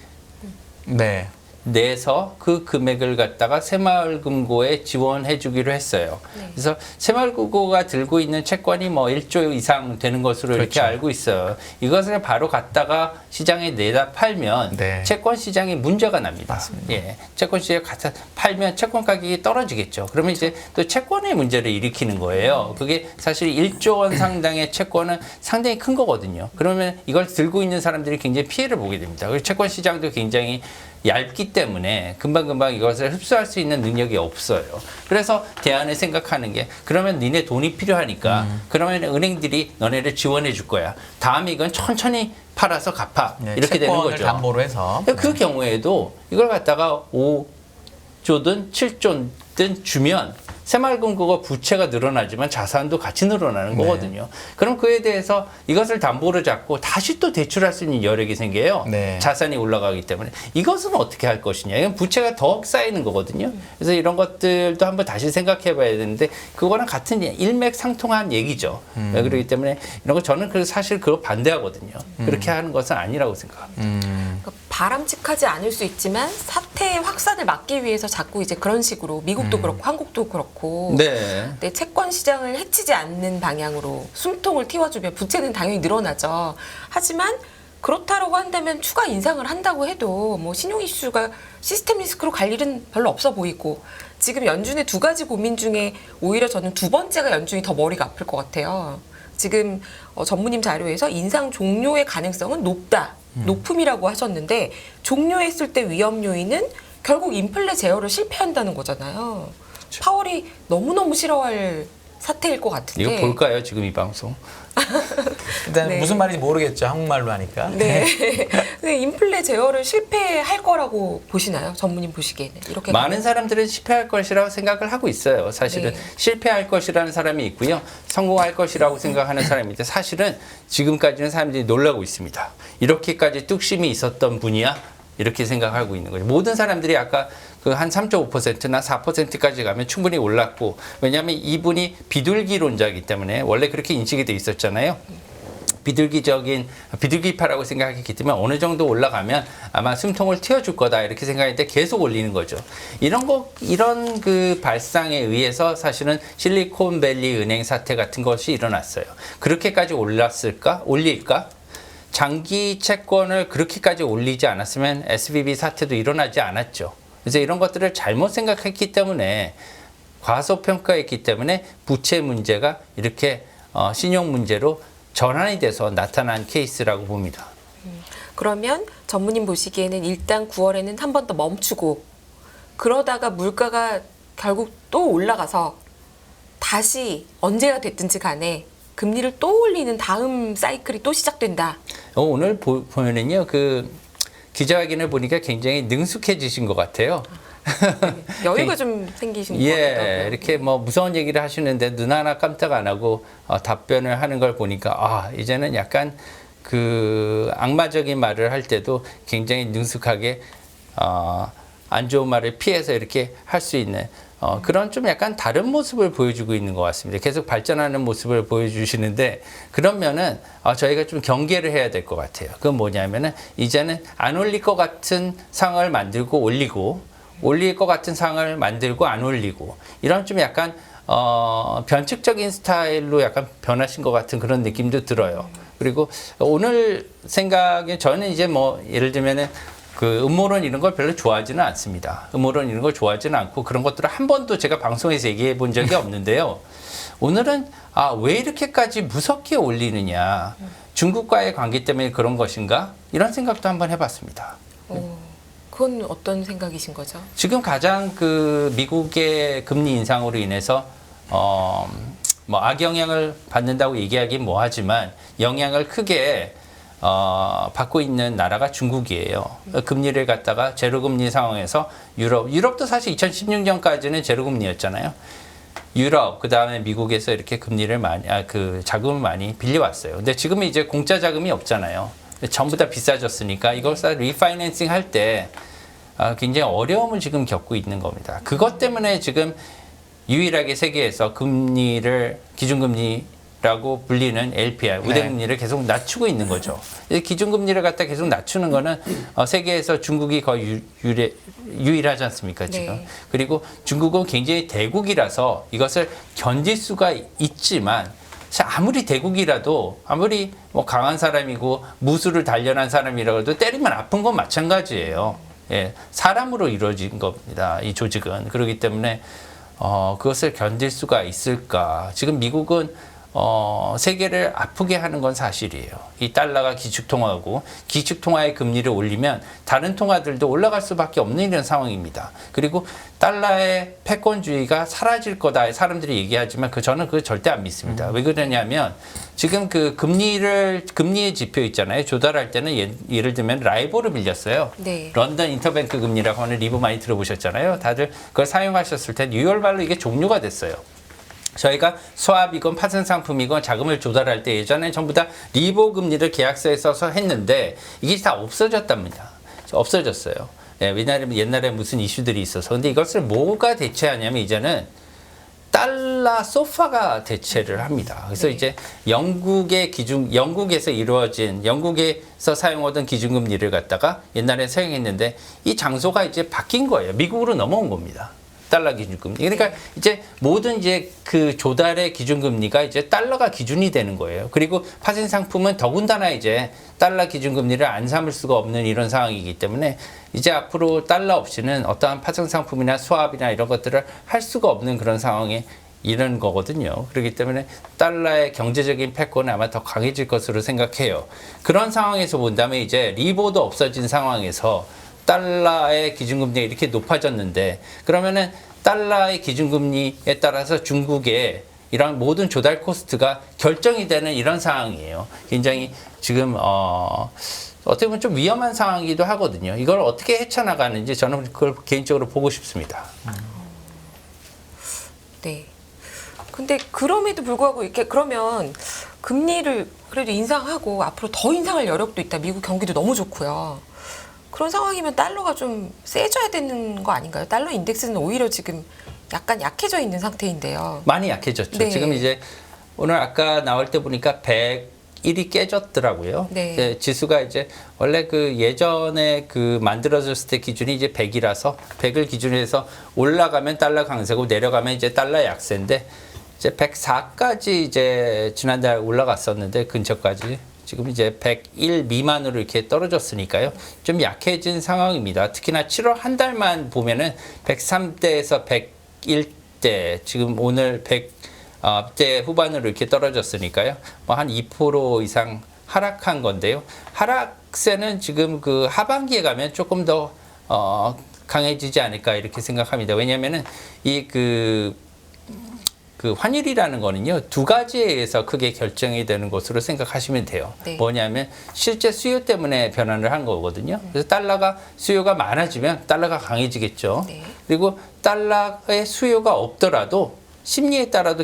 네. 내서 그 금액을 갖다가 새마을금고에 지원해 주기로 했어요. 그래서 새마을금고가 들고 있는 채권이 뭐 1조 이상 되는 것으로 이렇게 그렇죠. 알고 있어요. 이것을 바로 갖다가 시장에 내다 팔면 네. 채권 시장에 문제가 납니다. 예. 채권 시장에 갖다 팔면 채권 가격이 떨어지겠죠. 그러면 이제 또 채권의 문제를 일으키는 거예요. 그게 사실 1조 원 상당의 채권은 상당히 큰 거거든요. 그러면 이걸 들고 있는 사람들이 굉장히 피해를 보게 됩니다. 그리고 채권 시장도 굉장히 얇기 때문에 금방금방 이것을 흡수할 수 있는 능력이 없어요. 그래서 대안을 생각하는 게 그러면 니네 돈이 필요하니까 그러면 은행들이 너네를 지원해 줄 거야. 다음에 이건 천천히 팔아서 갚아. 네, 이렇게 되는 채권을 거죠. 담보로 해서. 그 경우에도 이걸 갖다가 5조든 7조든 주면 새마을금고가 부채가 늘어나지만 자산도 같이 늘어나는 거거든요. 그럼 그에 대해서 이것을 담보로 잡고 다시 또 대출할 수 있는 여력이 생겨요. 네. 자산이 올라가기 때문에 이것은 어떻게 할 것이냐. 이건 부채가 더 쌓이는 거거든요. 그래서 이런 것들도 한번 다시 생각해 봐야 되는데 그거랑 같은 일맥상통한 얘기죠. 그렇기 때문에 이런 거 저는 사실 그거 반대하거든요. 그렇게 하는 것은 아니라고 생각합니다. 그러니까 바람직하지 않을 수 있지만 사태의 확산을 막기 위해서 자꾸 이제 그런 식으로 미국도 그렇고 한국도 그렇고 네. 내 채권 시장을 해치지 않는 방향으로 숨통을 틔워주면 부채는 당연히 늘어나죠. 하지만 그렇다라고 한다면 추가 인상을 한다고 해도 뭐 신용 이슈가 시스템 리스크로 갈 일은 별로 없어 보이고 지금 연준의 두 가지 고민 중에 오히려 저는 두 번째가 연준이 더 머리가 아플 것 같아요. 지금 전무님 자료에서 인상 종료의 가능성은 높다. 높음이라고 하셨는데 종료했을 때 위험 요인은 결국 인플레 제어를 실패한다는 거잖아요. 파월이 너무너무 싫어할 사태일 것 같은데. 이거 볼까요? 지금 이 방송. 일단 네. 무슨 말인지 모르겠죠. 한국말로 하니까. 네. 근데 인플레 제어를 실패할 거라고 보시나요? 전무님 보시기에는. 이렇게 많은 사람들은 실패할 것이라고 생각을 하고 있어요. 사실은 네. 실패할 것이라는 사람이 있고요. 성공할 것이라고 생각하는 사람이 있는데 사실은 지금까지는 사람들이 놀라고 있습니다. 이렇게까지 뚝심이 있었던 분이야? 이렇게 생각하고 있는 거죠. 모든 사람들이 아까 그 한 3.5%나 4%까지 가면 충분히 올랐고 왜냐하면 이분이 비둘기론자이기 때문에 원래 그렇게 인식이 돼 있었잖아요. 비둘기파라고 생각했기 때문에 어느 정도 올라가면 아마 숨통을 틔워줄 거다 이렇게 생각했는데 계속 올리는 거죠. 이런 그 발상에 의해서 사실은 실리콘밸리 은행 사태 같은 것이 일어났어요. 그렇게까지 올릴까? 장기 채권을 그렇게까지 올리지 않았으면 SVB 사태도 일어나지 않았죠. 그래서 이런 것들을 잘못 생각했기 때문에 과소평가했기 때문에 부채 문제가 이렇게 신용 문제로 전환이 돼서 나타난 케이스라고 봅니다. 그러면 전무님 보시기에는 일단 9월에는 한 번 더 멈추고 그러다가 물가가 결국 또 올라가서 다시 언제가 됐든지 간에 금리를 또 올리는 다음 사이클이 또 시작된다. 오늘 보면은요, 그 기자회견을 보니까 굉장히 능숙해지신 것 같아요. 여유가 좀 생기신 것 예, 같아요. 이렇게 뭐 무서운 얘기를 하시는데 눈 하나 깜짝 안 하고 답변을 하는 걸 보니까 이제는 약간 그 악마적인 말을 할 때도 굉장히 능숙하게 안 좋은 말을 피해서 이렇게 할 수 있는 그런 좀 약간 다른 모습을 보여주고 있는 것 같습니다. 계속 발전하는 모습을 보여주시는데 그러면은 저희가 좀 경계를 해야 될 것 같아요. 그건 뭐냐면은 이제는 안 올릴 것 같은 상황을 만들고 올릴 것 같은 상황을 만들고 안 올리고 이런 좀 약간 변칙적인 스타일로 약간 변하신 것 같은 그런 느낌도 들어요. 그리고 오늘 생각에 저는 이제 뭐 예를 들면은 그 음모론 이런 걸 별로 좋아하지는 않습니다. 음모론 이런 걸 좋아하지는 않고 그런 것들을 한 번도 제가 방송에서 얘기해 본 적이 없는데요. 오늘은 왜 이렇게까지 무섭게 올리느냐. 중국과의 관계 때문에 그런 것인가? 이런 생각도 한번 해봤습니다. 그건 어떤 생각이신 거죠? 지금 가장 그 미국의 금리 인상으로 인해서 뭐 악영향을 받는다고 얘기하긴 뭐하지만 영향을 크게 받고 있는 나라가 중국이에요. 금리를 갖다가 제로금리 상황에서 유럽도 사실 2016년까지는 제로금리였잖아요. 유럽, 그 다음에 미국에서 이렇게 금리를 자금을 많이 빌려왔어요. 근데 지금은 이제 공짜 자금이 없잖아요. 전부 다 비싸졌으니까 이걸 리파이낸싱 할 때 굉장히 어려움을 지금 겪고 있는 겁니다. 그것 때문에 지금 유일하게 세계에서 기준금리라고 불리는 LPR, 우대금리를 계속 낮추고 있는 거죠. 기준금리를 갖다 계속 낮추는 거는 세계에서 중국이 거의 유일하지 않습니까, 지금. 네. 그리고 중국은 굉장히 대국이라서 이것을 견딜 수가 있지만 아무리 대국이라도 아무리 뭐 강한 사람이고 무술을 단련한 사람이라고 해도 때리면 아픈 건 마찬가지예요. 예, 사람으로 이루어진 겁니다. 이 조직은. 그렇기 때문에 그것을 견딜 수가 있을까? 지금 미국은 세계를 아프게 하는 건 사실이에요. 이 달러가 기축통화고 기축통화의 금리를 올리면 다른 통화들도 올라갈 수밖에 없는 이런 상황입니다. 그리고 달러의 패권주의가 사라질 거다 사람들이 얘기하지만 저는 그거 절대 안 믿습니다. 왜 그러냐면 지금 그 금리의 지표 있잖아요. 조달할 때는 예를 들면 라이보를 빌렸어요. 네. 런던 인터뱅크 금리라고 하는 리보 많이 들어보셨잖아요. 다들 그걸 사용하셨을 때 6월 말로 이게 종료가 됐어요. 저희가 스왑이건 파생상품이건 자금을 조달할 때 예전에 전부 다 리보 금리를 계약서에 써서 했는데 이게 다 없어졌답니다. 없어졌어요. 예, 왜냐하면 옛날에 무슨 이슈들이 있어서. 근데 이것을 뭐가 대체하냐면 이제는 달러 소파가 대체를 합니다. 그래서 네. 이제 영국에서 이루어진 영국에서 사용하던 기준금리를 갖다가 옛날에 사용했는데 이 장소가 이제 바뀐 거예요. 미국으로 넘어온 겁니다. 달러 기준금리. 그러니까 이제 모든 이제 그 조달의 기준금리가 이제 달러가 기준이 되는 거예요. 그리고 파생 상품은 더군다나 이제 달러 기준금리를 안 삼을 수가 없는 이런 상황이기 때문에 이제 앞으로 달러 없이는 어떠한 파생 상품이나 스왑이나 이런 것들을 할 수가 없는 그런 상황에 이런 거거든요. 그렇기 때문에 달러의 경제적인 패권은 아마 더 강해질 것으로 생각해요. 그런 상황에서 본다면 이제 리보도 없어진 상황에서 달러의 기준금리가 이렇게 높아졌는데 그러면은 달러의 기준금리에 따라서 중국의 이런 모든 조달 코스트가 결정이 되는 이런 상황이에요. 굉장히 지금 어떻게 보면 좀 위험한 상황이기도 하거든요. 이걸 어떻게 헤쳐나가는지 저는 그걸 개인적으로 보고 싶습니다. 네. 근데 그럼에도 불구하고 이렇게 그러면 금리를 그래도 인상하고 앞으로 더 인상할 여력도 있다. 미국 경기도 너무 좋고요. 그런 상황이면 달러가 좀 세져야 되는 거 아닌가요? 달러 인덱스는 오히려 지금 약간 약해져 있는 상태인데요. 많이 약해졌죠. 네. 지금 이제 오늘 아까 나올 때 보니까 101이 깨졌더라고요. 네. 지수가 이제 원래 그 예전에 그 만들어졌을 때 기준이 이제 100이라서 100을 기준으로 해서 올라가면 달러 강세고 내려가면 이제 달러 약세인데 이제 104까지 이제 지난달 올라갔었는데 근처까지 지금 이제 101 미만으로 이렇게 떨어졌으니까요. 좀 약해진 상황입니다. 특히나 7월 한 달만 보면은 103대에서 101대, 지금 오늘 100대 후반으로 이렇게 떨어졌으니까요. 뭐 한 2% 이상 하락한 건데요. 하락세는 지금 그 하반기에 가면 조금 더 강해지지 않을까 이렇게 생각합니다. 왜냐면은 그 환율이라는 거는요, 두 가지에 의해서 크게 결정이 되는 것으로 생각하시면 돼요. 네. 뭐냐면 실제 수요 때문에 변화를 한 거거든요. 그래서 달러가 수요가 많아지면 달러가 강해지겠죠. 네. 그리고 달러의 수요가 없더라도 심리에 따라도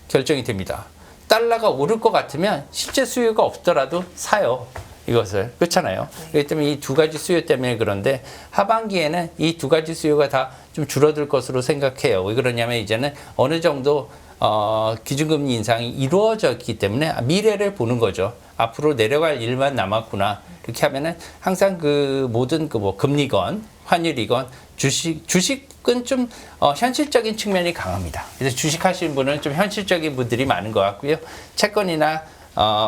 결정이 됩니다. 달러가 오를 것 같으면 실제 수요가 없더라도 사요. 이것을. 그렇잖아요. 그렇기 때문에 이 두 가지 수요 때문에 그런데 하반기에는 이 두 가지 수요가 다 좀 줄어들 것으로 생각해요. 왜 그러냐면 이제는 어느 정도 기준금리 인상이 이루어졌기 때문에 미래를 보는 거죠. 앞으로 내려갈 일만 남았구나. 이렇게 하면은 항상 그 모든 그 뭐 금리건 환율이건 주식은 좀 현실적인 측면이 강합니다. 그래서 주식 하시는 분은 좀 현실적인 분들이 많은 것 같고요. 채권이나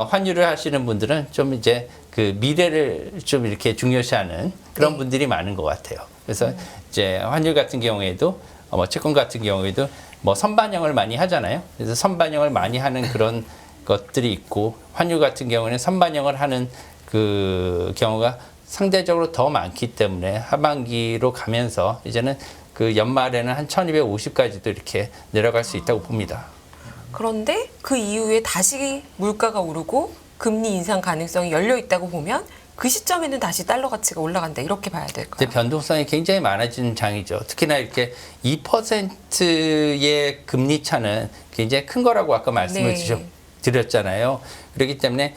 환율을 하시는 분들은 좀 이제 그 미래를 좀 이렇게 중요시하는 그런 네. 분들이 많은 것 같아요. 그래서 이제 환율 같은 경우에도 뭐 채권 같은 경우에도 뭐 선반영을 많이 하잖아요. 그래서 선반영을 많이 하는 그런 것들이 있고 환율 같은 경우는 선반영을 하는 그 경우가 상대적으로 더 많기 때문에 하반기로 가면서 이제는 그 연말에는 한 1250까지도 이렇게 내려갈 수 있다고 봅니다. 그런데 그 이후에 다시 물가가 오르고 금리 인상 가능성이 열려 있다고 보면 그 시점에는 다시 달러 가치가 올라간다 이렇게 봐야 될까요? 근데 변동성이 굉장히 많아지는 장이죠. 특히나 이렇게 2%의 금리 차는 굉장히 큰 거라고 아까 말씀을 네. 드렸잖아요. 그렇기 때문에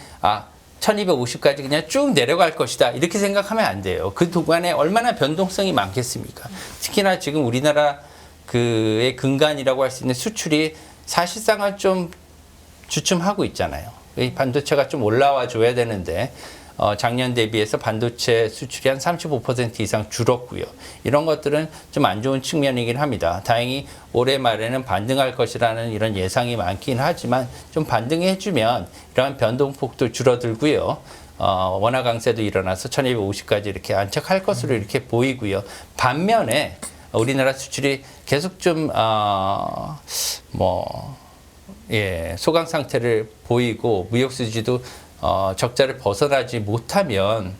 1250까지 그냥 쭉 내려갈 것이다 이렇게 생각하면 안 돼요. 그 동안에 얼마나 변동성이 많겠습니까? 특히나 지금 우리나라 그의 근간이라고 할 수 있는 수출이 사실상은 좀 주춤하고 있잖아요. 이 반도체가 좀 올라와 줘야 되는데 작년 대비해서 반도체 수출이 한 35% 이상 줄었고요. 이런 것들은 좀 안 좋은 측면이긴 합니다. 다행히 올해 말에는 반등할 것이라는 이런 예상이 많긴 하지만 좀 반등해주면 이러한 변동폭도 줄어들고요. 원화 강세도 일어나서 1250까지 이렇게 안착할 것으로 이렇게 보이고요. 반면에 우리나라 수출이 계속 좀 소강 상태를 보이고 무역 수지도 적자를 벗어나지 못하면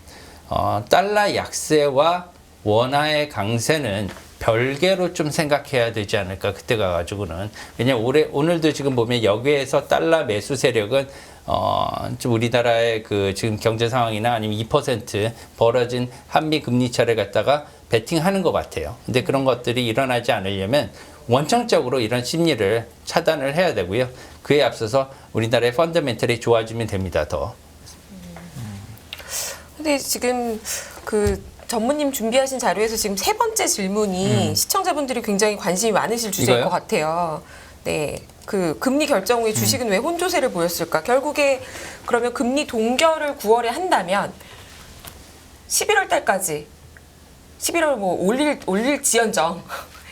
달러 약세와 원화의 강세는 별개로 좀 생각해야 되지 않을까 그때 가가지고는. 왜냐면 오늘도 지금 보면 여기에서 달러 매수 세력은 좀 우리나라의 그 지금 경제 상황이나 아니면 2% 벌어진 한미 금리 차를 갖다가 베팅하는 것 같아요. 근데 그런 것들이 일어나지 않으려면 원천적으로 이런 심리를 차단을 해야 되고요. 그에 앞서서 우리나라의 펀더멘털이 좋아지면 됩니다. 더. 근데 지금 그 전무님 준비하신 자료에서 지금 세 번째 질문이 시청자분들이 굉장히 관심이 많으실 주제일 이거요? 것 같아요. 네. 그 금리 결정 후에 주식은 왜 혼조세를 보였을까? 결국에 그러면 금리 동결을 9월에 한다면 11월 달까지 11월 뭐 올릴지언정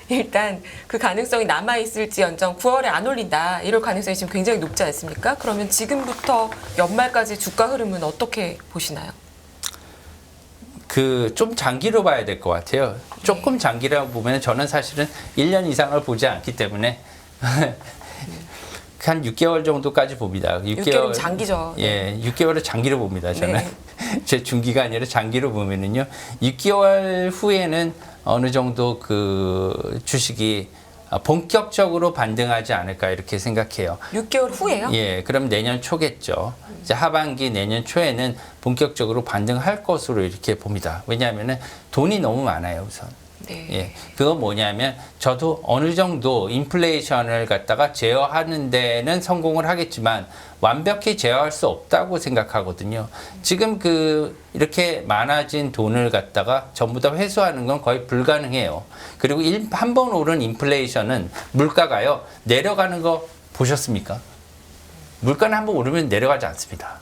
일단 그 가능성이 남아있을지언정 9월에 안 올린다 이럴 가능성이 지금 굉장히 높지 않습니까? 그러면 지금부터 연말까지 주가 흐름은 어떻게 보시나요? 그 좀 장기로 봐야 될 것 같아요. 조금 장기라고 보면 저는 사실은 1년 이상을 보지 않기 때문에 한 6개월 정도까지 봅니다. 6개월은 장기죠. 예, 6개월을 장기로 봅니다. 저는 네. 제 중기가 아니라 장기로 보면은요. 6개월 후에는 어느 정도 그 주식이 본격적으로 반등하지 않을까 이렇게 생각해요. 6개월 후에요? 예, 그럼 내년 초겠죠. 이제 하반기 내년 초에는 본격적으로 반등할 것으로 이렇게 봅니다. 왜냐하면은 돈이 너무 많아요, 우선. 네. 예, 그건 뭐냐면 저도 어느 정도 인플레이션을 갖다가 제어하는 데는 성공을 하겠지만 완벽히 제어할 수 없다고 생각하거든요. 지금 그 이렇게 많아진 돈을 갖다가 전부 다 회수하는 건 거의 불가능해요. 그리고 한 번 오른 인플레이션은 물가가요 내려가는 거 보셨습니까? 물가는 한 번 오르면 내려가지 않습니다.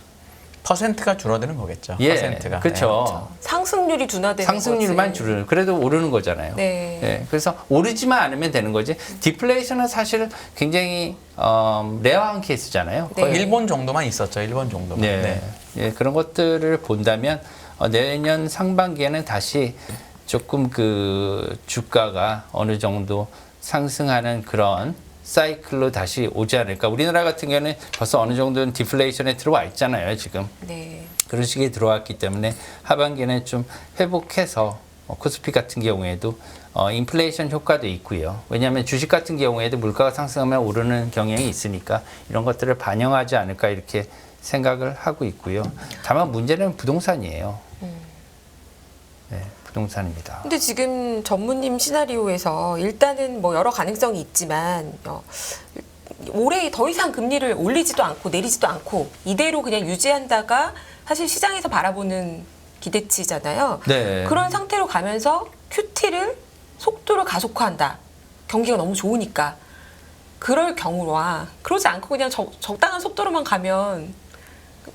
퍼센트가 줄어드는 거겠죠. 예, 퍼센트가. 그렇죠. 상승률이 둔화되는 상승률만 거지. 줄어요. 그래도 오르는 거잖아요. 네. 예, 그래서 오르지만 않으면 되는 거지. 디플레이션은 사실 굉장히 레어한 케이스잖아요. 네. 거의 일본 정도만 있었죠. 일본 정도만. 네. 네. 예, 그런 것들을 본다면 내년 상반기에는 다시 조금 그 주가가 어느 정도 상승하는 그런 사이클로 다시 오지 않을까. 우리나라 같은 경우는 벌써 어느 정도는 디플레이션에 들어와 있잖아요, 지금. 네. 그런 식이 들어왔기 때문에 하반기에는 좀 회복해서 코스피 같은 경우에도 인플레이션 효과도 있고요. 왜냐하면 주식 같은 경우에도 물가가 상승하면 오르는 경향이 있으니까 이런 것들을 반영하지 않을까 이렇게 생각을 하고 있고요. 다만 문제는 부동산이에요. 네, 부동산입니다. 근데 지금 전무님 시나리오에서 일단은 뭐 여러 가능성이 있지만 올해 더 이상 금리를 올리지도 않고 내리지도 않고 이대로 그냥 유지한다가 사실 시장에서 바라보는 기대치잖아요. 네. 그런 상태로 가면서 QT를 속도를 가속화한다. 경기가 너무 좋으니까. 그럴 경우와 그러지 않고 그냥 적당한 속도로만 가면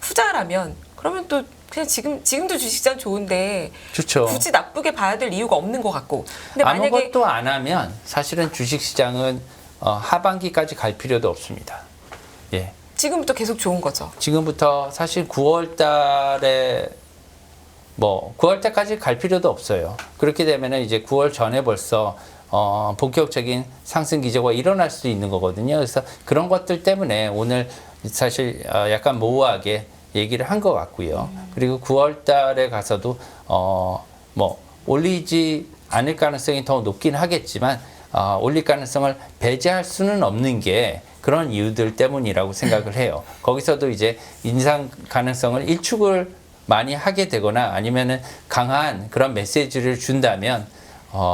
후자라면 그러면 또 그냥 지금도 주식시장 좋은데 좋죠. 굳이 나쁘게 봐야 될 이유가 없는 것 같고. 근데 만약에 아무것도 안 하면 사실은 주식시장은 하반기까지 갈 필요도 없습니다. 예. 지금부터 계속 좋은 거죠. 지금부터 사실 9월 달에 9월 때까지 갈 필요도 없어요. 그렇게 되면은 이제 9월 전에 벌써 본격적인 상승 기조가 일어날 수 있는 거거든요. 그래서 그런 것들 때문에 오늘 사실 약간 모호하게 얘기를 한 것 같고요. 그리고 9월 달에 가서도 올리지 않을 가능성이 더 높긴 하겠지만 올릴 가능성을 배제할 수는 없는 게 그런 이유들 때문이라고 생각을 해요. 거기서도 이제 인상 가능성을 일축을 많이 하게 되거나 아니면은 강한 그런 메시지를 준다면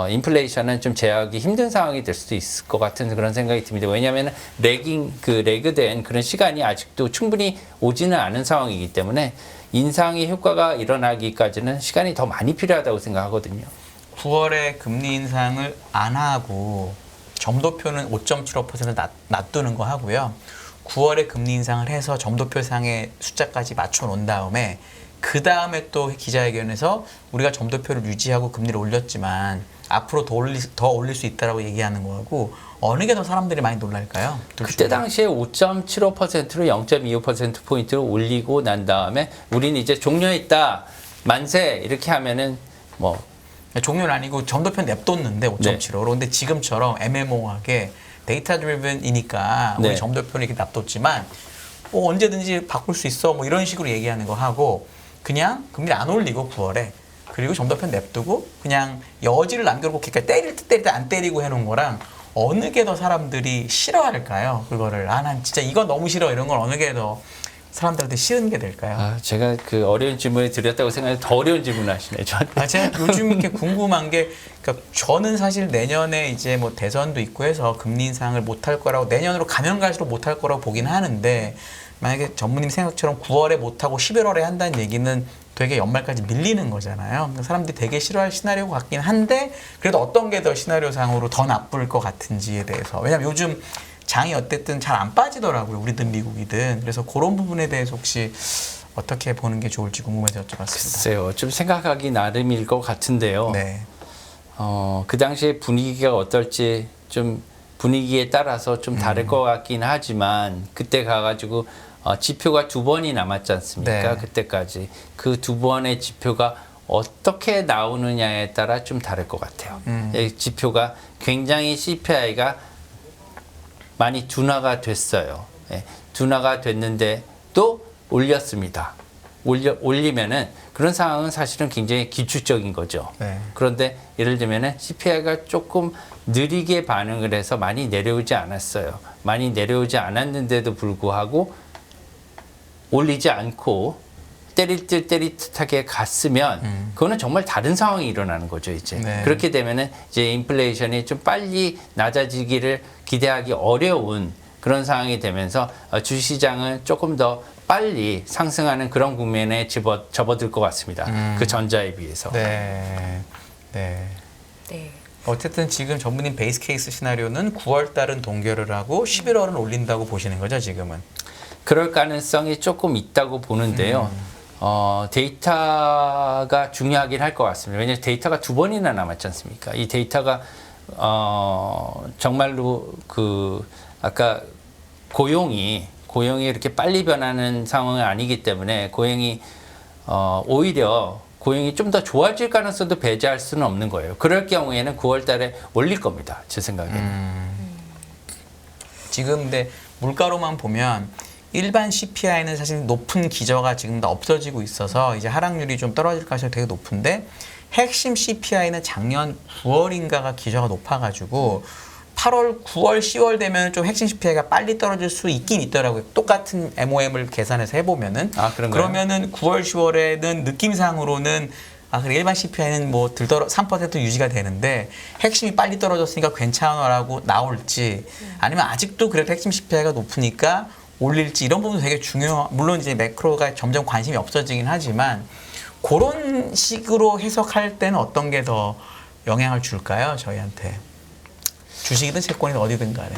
인플레이션은 좀 제어하기 힘든 상황이 될 수도 있을 것 같은 그런 생각이 듭니다. 왜냐하면 레그된 그런 시간이 아직도 충분히 오지는 않은 상황이기 때문에 인상의 효과가 일어나기까지는 시간이 더 많이 필요하다고 생각하거든요. 9월에 금리 인상을 안 하고 점도표는 5.75% 놔두는 거 하고요. 9월에 금리 인상을 해서 점도표상의 숫자까지 맞춰 놓은 다음에 그 다음에 또 기자회견에서 우리가 점도표를 유지하고 금리를 올렸지만 앞으로 더 올릴 수 있다라고 얘기하는 거하고 어느 게 더 사람들이 많이 놀랄까요? 그때 당시에 5.75%로 0.25%포인트를 올리고 난 다음에 우리는 이제 종료했다, 만세 이렇게 하면은 종료는 아니고 점도표 냅뒀는데 5.75로. 근데 지금처럼 애매모호하게 데이터 드리븐이니까 네. 우리 점도표는 이렇게 놔뒀지만 뭐 언제든지 바꿀 수 있어 뭐 이런 식으로 얘기하는 거 하고 그냥 금리 안 올리고 9월에 그리고 점도표 냅두고 그냥 여지를 남겨놓고 그러니까 때릴 때 때릴 때 안 때리고 해놓은 거랑 어느 게 더 사람들이 싫어할까요? 그거를 난 진짜 이거 너무 싫어 이런 걸 어느 게 더 사람들한테 싫은 게 될까요? 아, 제가 그 어려운 질문을 드렸다고 생각해서 더 어려운 질문을 하시네 저한테. 제가 요즘 이렇게 궁금한 게, 그러니까 저는 사실 내년에 이제 뭐 대선도 있고 해서 금리 인상을 못 할 거라고 내년으로 가면 갈수록 못 할 거라고 보긴 하는데 만약에 전무님 생각처럼 9월에 못 하고 11월에 한다는 얘기는 되게 연말까지 밀리는 거잖아요. 그러니까 사람들이 되게 싫어할 시나리오 같긴 한데 그래도 어떤 게 더 시나리오상으로 더 나쁠 것 같은지에 대해서 왜냐면 요즘 장이 어쨌든 잘 안 빠지더라고요. 우리든 미국이든. 그래서 그런 부분에 대해서 혹시 어떻게 보는 게 좋을지 궁금해서 여쭤봤습니다. 글쎄요. 좀 생각하기 나름일 것 같은데요. 네. 그 당시에 분위기가 어떨지 좀 분위기에 따라서 좀 다를 것 같긴 하지만 그때 가가지고 지표가 2번이 남았지 않습니까? 네. 그때까지. 그 2번의 지표가 어떻게 나오느냐에 따라 좀 다를 것 같아요. 이 지표가 굉장히 CPI가 많이 둔화가 됐어요. 예, 둔화가 됐는데 또 올렸습니다. 올리면은 그런 상황은 사실은 굉장히 기축적인 거죠. 네. 그런데 예를 들면은 CPI가 조금 느리게 반응을 해서 많이 내려오지 않았어요. 많이 내려오지 않았는데도 불구하고 올리지 않고 때릴 듯 때릴 듯하게 갔으면 그거는 정말 다른 상황이 일어나는 거죠 이제. 네. 그렇게 되면은 이제 인플레이션이 좀 빨리 낮아지기를 기대하기 어려운 그런 상황이 되면서 주시장은 조금 더 빨리 상승하는 그런 국면에 접어들 것 같습니다. 그 전자에 비해서. 네. 네. 네. 어쨌든 지금 전무님 베이스 케이스 시나리오는 9월 달은 동결을 하고 11월은 올린다고 보시는 거죠, 지금은? 그럴 가능성이 조금 있다고 보는데요. 데이터가 중요하긴 할 것 같습니다. 왜냐하면 데이터가 2번이나 남았지 않습니까? 이 데이터가 정말로 아까 고용이 이렇게 빨리 변하는 상황은 아니기 때문에 오히려 고용이 좀 더 좋아질 가능성도 배제할 수는 없는 거예요. 그럴 경우에는 9월 달에 올릴 겁니다. 제 생각에는. 지금 근데 물가로만 보면 일반 CPI는 사실 높은 기저가 지금 다 없어지고 있어서 이제 하락률이 좀 떨어질 가능성이 되게 높은데 핵심 CPI는 작년 9월인가가 기저가 높아가지고 8월, 9월, 10월 되면 좀 핵심 CPI가 빨리 떨어질 수 있긴 있더라고요. 똑같은 MOM을 계산해서 해보면은. 아, 그런가요? 그러면은 9월, 10월에는 느낌상으로는 그래 일반 CPI는 뭐 3% 유지가 되는데 핵심이 빨리 떨어졌으니까 괜찮아라고 나올지 아니면 아직도 그래도 핵심 CPI가 높으니까 올릴지 이런 부분도 되게 물론 이제 매크로가 점점 관심이 없어지긴 하지만 그런 식으로 해석할 때는 어떤 게 더 영향을 줄까요? 저희한테. 주식이든 채권이든 어디든 간에.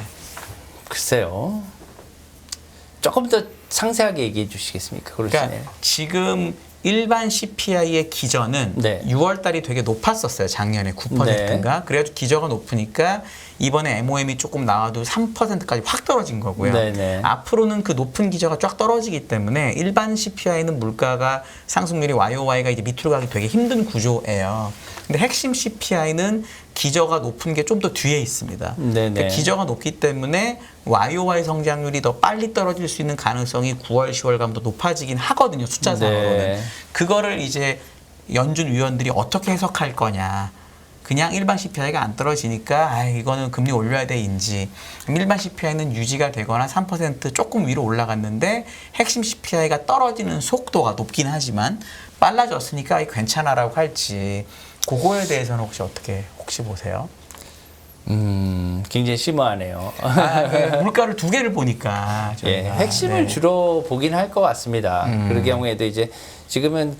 글쎄요. 조금 더 상세하게 얘기해 주시겠습니까? 그러시네요. 그러니까 지금 일반 CPI의 기저는 네. 6월 달이 되게 높았었어요. 작년에 9%인가. 네. 그래가지고 기저가 높으니까 이번에 MOM이 조금 나와도 3%까지 확 떨어진 거고요. 네네. 앞으로는 그 높은 기저가 쫙 떨어지기 때문에 일반 CPI는 물가가 상승률이 YOY가 이제 밑으로 가기 되게 힘든 구조예요. 근데 핵심 CPI는 기저가 높은 게 좀 더 뒤에 있습니다. 네네. 그러니까 기저가 높기 때문에 YOY 성장률이 더 빨리 떨어질 수 있는 가능성이 9월, 10월 가면 더 높아지긴 하거든요. 숫자상으로는. 네. 그거를 이제 연준 위원들이 어떻게 해석할 거냐. 그냥 일반 CPI가 안 떨어지니까 이거는 금리 올려야 돼인지 일반 CPI는 유지가 되거나 3% 조금 위로 올라갔는데 핵심 CPI가 떨어지는 속도가 높긴 하지만 빨라졌으니까 괜찮아라고 할지 그거에 대해서는 혹시 보세요? 굉장히 심오하네요. 물가를 두 개를 보니까 예, 저희가. 핵심을 네. 주로 보긴 할 것 같습니다. 그럴 경우에도 이제 지금은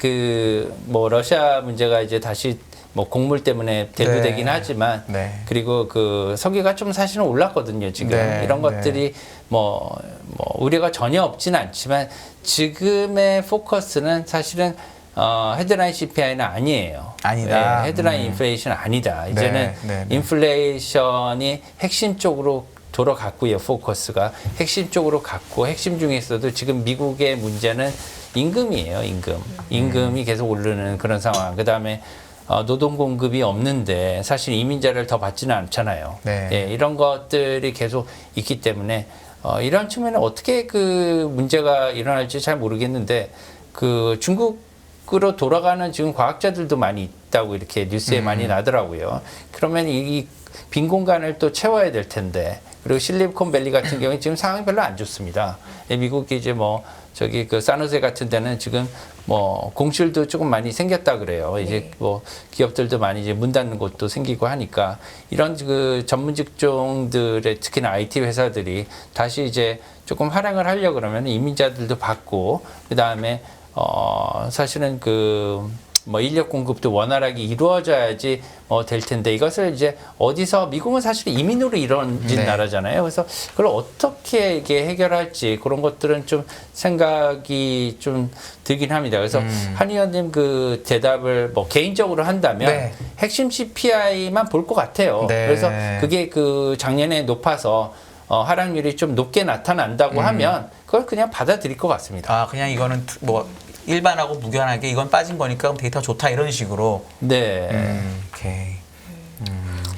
뭐 러시아 문제가 이제 다시 뭐 곡물 때문에 대두되긴 네. 하지만 네. 그리고 석유가 좀 사실은 올랐거든요. 지금 네. 이런 것들이 뭐 우려가 전혀 없지는 않지만 지금의 포커스는 사실은 헤드라인 CPI는 아니에요. 아니다. 예, 헤드라인 인플레이션 아니다. 이제는 네. 인플레이션이 핵심 쪽으로 돌아갔고요. 포커스가 핵심 쪽으로 갔고 핵심 중에서도 지금 미국의 문제는 임금이에요. 임금이 계속 오르는 그런 상황. 그다음에 노동 공급이 없는데 사실 이민자를 더 받지는 않잖아요. 네. 예, 이런 것들이 계속 있기 때문에 이런 측면에 어떻게 그 문제가 일어날지 잘 모르겠는데 그 중국으로 돌아가는 지금 과학자들도 많이 있다고 이렇게 뉴스에 많이 나더라고요. 그러면 이 빈 공간을 또 채워야 될 텐데 그리고 실리콘밸리 같은 경우에 지금 상황이 별로 안 좋습니다. 예, 미국이 이제 뭐 저기 그 산호세 같은 데는 지금 뭐 공실도 조금 많이 생겼다 그래요. 이제 뭐 기업들도 많이 이제 문 닫는 곳도 생기고 하니까 이런 그 전문 직종들의 특히나 IT 회사들이 다시 이제 조금 활용을 하려고 그러면 이민자들도 받고 그 다음에 사실은 그 뭐 인력 공급도 원활하게 이루어져야지 될 텐데 이것을 이제 어디서 미국은 사실 이민으로 이루어진 네. 나라잖아요. 그래서 그걸 어떻게 이게 해결할지 그런 것들은 좀 생각이 좀 들긴 합니다. 그래서 한 의원님 그 대답을 뭐 개인적으로 한다면 네. 핵심 CPI만 볼 것 같아요. 네. 그래서 그게 그 작년에 높아서 하락률이 좀 높게 나타난다고 하면 그걸 그냥 받아들일 것 같습니다. 아, 그냥 이거는 뭐 일반하고 무관하게 이건 빠진 거니까 그럼 데이터 좋다 이런 식으로. 네. 오케이.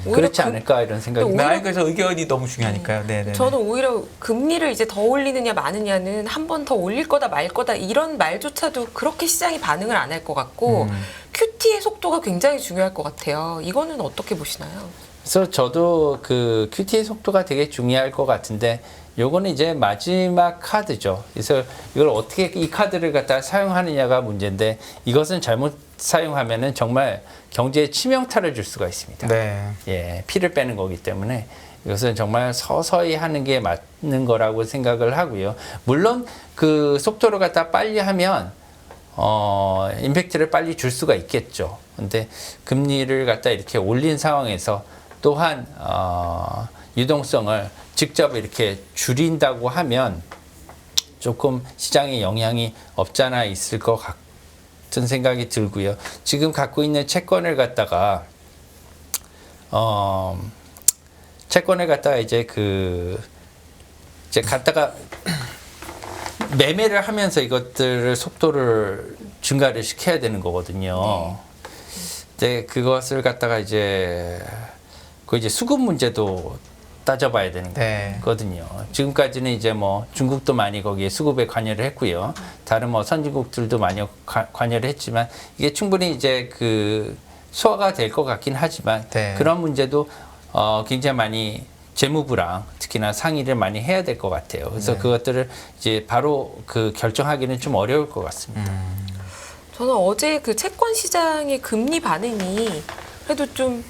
오히려 그렇지 않을까 이런 생각이 또 듭니다. 네, 그래서 의견이 너무 중요하니까요. 네, 네. 저는 오히려 금리를 이제 더 올리느냐 마느냐는 한 번 더 올릴 거다 말 거다 이런 말조차도 그렇게 시장이 반응을 안 할 것 같고 QT의 속도가 굉장히 중요할 것 같아요. 이거는 어떻게 보시나요? 그래서 저도 그 QT의 속도가 되게 중요할 것 같은데 요거는 이제 마지막 카드죠. 그래서 이걸 어떻게 이 카드를 갖다 사용하느냐가 문제인데 이것은 잘못 사용하면은 정말 경제에 치명타를 줄 수가 있습니다. 네. 예, 피를 빼는 거기 때문에 이것은 정말 서서히 하는 게 맞는 거라고 생각을 하고요. 물론 그 속도를 갖다 빨리 하면 임팩트를 빨리 줄 수가 있겠죠. 근데 금리를 갖다 이렇게 올린 상황에서 또한 유동성을 직접 이렇게 줄인다고 하면 조금 시장에 영향이 없잖아 있을 것 같은 생각이 들고요. 지금 갖고 있는 채권을 갖다가 이제 이제 갖다가 매매를 하면서 이것들을 속도를 증가를 시켜야 되는 거거든요. 근데 그것을 갖다가 이제 수급 문제도 따져봐야 되는 네. 거거든요. 지금까지는 이제 뭐 중국도 많이 거기에 수급에 관여를 했고요. 다른 뭐 선진국들도 많이 관여를 했지만 이게 충분히 이제 그 소화가 될 것 같긴 하지만 네. 그런 문제도 굉장히 많이 재무부랑 특히나 상의를 많이 해야 될 것 같아요. 그래서 그것들을 이제 바로 그 결정하기는 좀 어려울 것 같습니다. 저는 어제 그 채권 시장의 금리 반응이 그래도 좀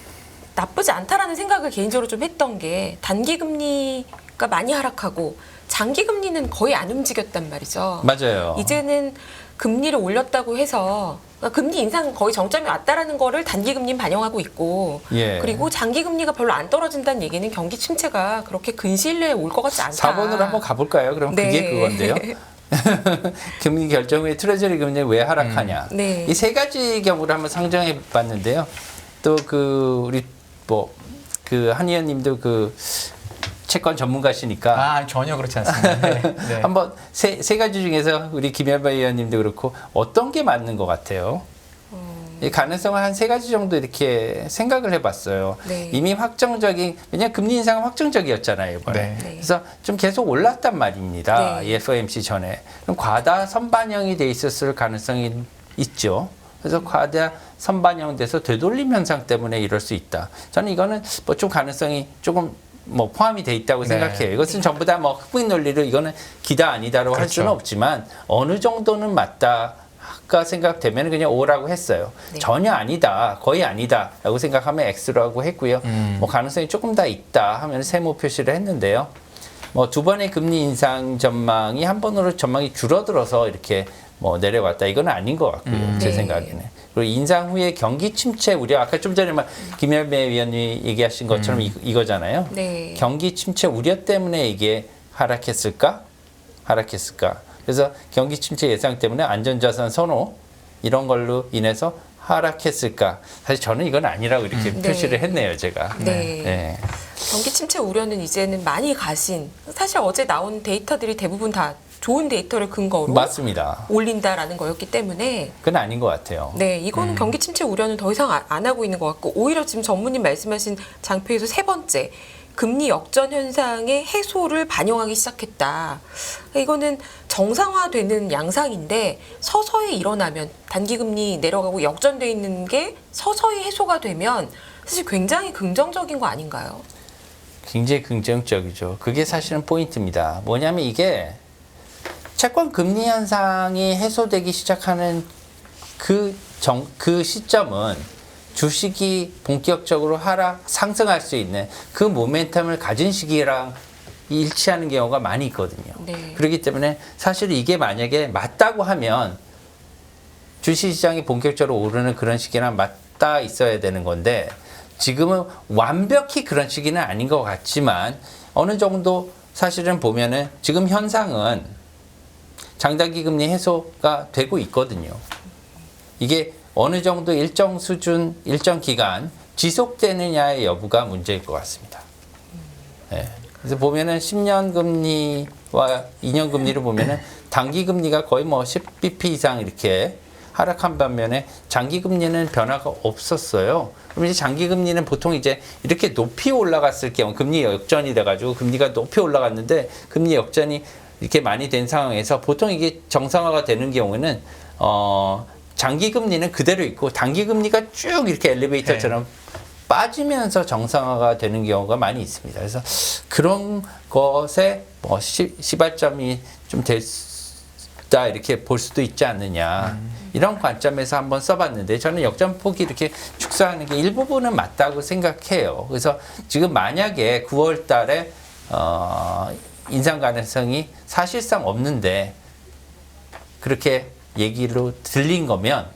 나쁘지 않다라는 생각을 개인적으로 좀 했던 게 단기 금리가 많이 하락하고 장기 금리는 거의 안 움직였단 말이죠. 맞아요. 이제는 금리를 올렸다고 해서 그러니까 금리 인상 거의 정점이 왔다라는 거를 단기 금리는 반영하고 있고 예. 그리고 장기 금리가 별로 안 떨어진다는 얘기는 경기 침체가 그렇게 근시일 내에 올 것 같지 않다. 4번으로 한번 가볼까요? 그럼 네. 그게 그건데요. 금리 결정 후에 트레저리 금리 왜 하락하냐. 네. 이 세 가지 경우를 한번 상정해 봤는데요. 또 우리 그 한 의원님도 그 채권 전문가시니까 아, 전혀 그렇지 않습니다. 네. 네. 한번 세 가지 중에서 우리 김현바 의원님도 그렇고 어떤 게 맞는 것 같아요? 이 가능성을 한 세 가지 정도 이렇게 생각을 해봤어요. 네. 이미 확정적인 왜냐하면 금리 인상은 확정적이었잖아요 이번에. 네. 네. 그래서 좀 계속 올랐단 말입니다. 네. 이 FOMC 전에. 그럼 과다 선반영이 돼 있었을 가능성이 있죠. 그래서 과다 선반영돼서 되돌림 현상 때문에 이럴 수 있다. 저는 이거는 뭐 좀 가능성이 조금 뭐 포함이 돼 있다고 네. 생각해요. 이것은 전부 다 뭐 흑백 논리로 이거는 기다 아니다로 할 그렇죠. 수는 없지만 어느 정도는 맞다가 생각되면 그냥 O라고 했어요. 네. 전혀 아니다, 거의 아니다라고 생각하면 X라고 했고요. 뭐 가능성이 조금 더 있다 하면 세모 표시를 했는데요. 뭐 두 번의 금리 인상 전망이 한 번으로 전망이 줄어들어서 이렇게 뭐 내려왔다 이건 아닌 것 같고요. 제 네. 생각에는. 그리고 인상 후에 경기 침체 우려 아까 좀 전에 김열배 위원님이 얘기하신 것처럼 이거잖아요. 네. 경기 침체 우려 때문에 이게 하락했을까? 그래서 경기 침체 예상 때문에 안전자산 선호 이런 걸로 인해서 하락했을까? 사실 저는 이건 아니라고 이렇게 네. 표시를 했네요, 제가. 네. 네. 경기 침체 우려는 이제는 많이 가신 사실 어제 나온 데이터들이 대부분 다 좋은 데이터를 근거로 맞습니다. 올린다라는 거였기 때문에 그건 아닌 것 같아요. 네, 이거는 경기 침체 우려는 더 이상 안 하고 있는 것 같고 오히려 지금 전무님 말씀하신 장표에서 세 번째 금리 역전 현상의 해소를 반영하기 시작했다. 이거는 정상화되는 양상인데 서서히 일어나면 단기금리 내려가고 역전돼 있는 게 서서히 해소가 되면 사실 굉장히 긍정적인 거 아닌가요? 굉장히 긍정적이죠. 그게 사실은 포인트입니다. 뭐냐면 이게 채권 금리 현상이 해소되기 시작하는 그 시점은 주식이 본격적으로 상승할 수 있는 그 모멘텀을 가진 시기랑 일치하는 경우가 많이 있거든요. 네. 그렇기 때문에 사실 이게 만약에 맞다고 하면 주식시장이 본격적으로 오르는 그런 시기랑 맞닿아 있어야 되는 건데 지금은 완벽히 그런 시기는 아닌 것 같지만 어느 정도 사실은 보면은 지금 현상은 장단기 금리 해소가 되고 있거든요. 이게 어느 정도 일정 수준, 일정 기간 지속되느냐의 여부가 문제일 것 같습니다. 네. 그래서 보면은 10년 금리와 2년 금리를 보면은 단기 금리가 거의 뭐 10bp 이상 이렇게 하락한 반면에 장기 금리는 변화가 없었어요. 그럼 이제 장기 금리는 보통 이제 이렇게 높이 올라갔을 경우 금리 역전이 돼가지고 금리가 높이 올라갔는데 금리 역전이 이렇게 많이 된 상황에서 보통 이게 정상화가 되는 경우는 장기 금리는 그대로 있고 단기 금리가 쭉 이렇게 엘리베이터처럼 빠지면서 정상화가 되는 경우가 많이 있습니다. 그래서 그런 것에 뭐 시발점이 좀 됐다 이렇게 볼 수도 있지 않느냐 이런 관점에서 한번 써봤는데 저는 역전폭이 이렇게 축소하는 게 일부분은 맞다고 생각해요. 그래서 지금 만약에 9월 달에 인상 가능성이 사실상 없는데 그렇게 얘기로 들린 거면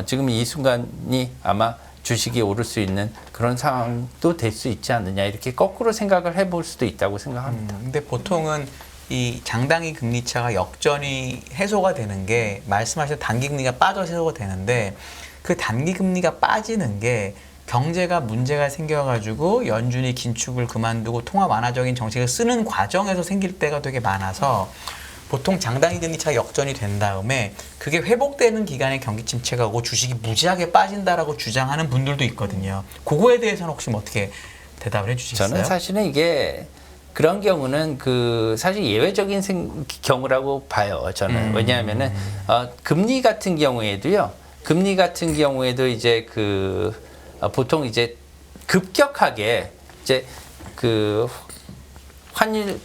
지금 이 순간이 아마 주식이 오를 수 있는 그런 상황도 될 수 있지 않느냐 이렇게 거꾸로 생각을 해볼 수도 있다고 생각합니다. 근데 보통은 이 장단기 금리 차가 역전이 해소가 되는 게 말씀하신 단기 금리가 빠져서 해소가 되는데 그 단기 금리가 빠지는 게 경제가 문제가 생겨가지고 연준이 긴축을 그만두고 통화 완화적인 정책을 쓰는 과정에서 생길 때가 되게 많아서 보통 장단기 금리 차 역전이 된 다음에 그게 회복되는 기간에 경기 침체가 오고 주식이 무지하게 빠진다라고 주장하는 분들도 있거든요. 그거에 대해서는 혹시 뭐 어떻게 대답을 해주시겠어요? 저는 사실은 이게 그런 경우는 사실 예외적인 경우라고 봐요. 저는 왜냐하면은 금리 같은 경우에도 이제 보통 이제 급격하게 이제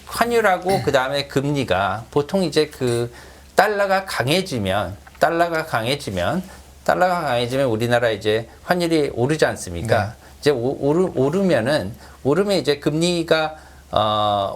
환율하고 그 다음에 금리가 보통 이제 달러가 강해지면 우리나라 이제 환율이 오르지 않습니까? 네. 이제 오르면 이제 금리가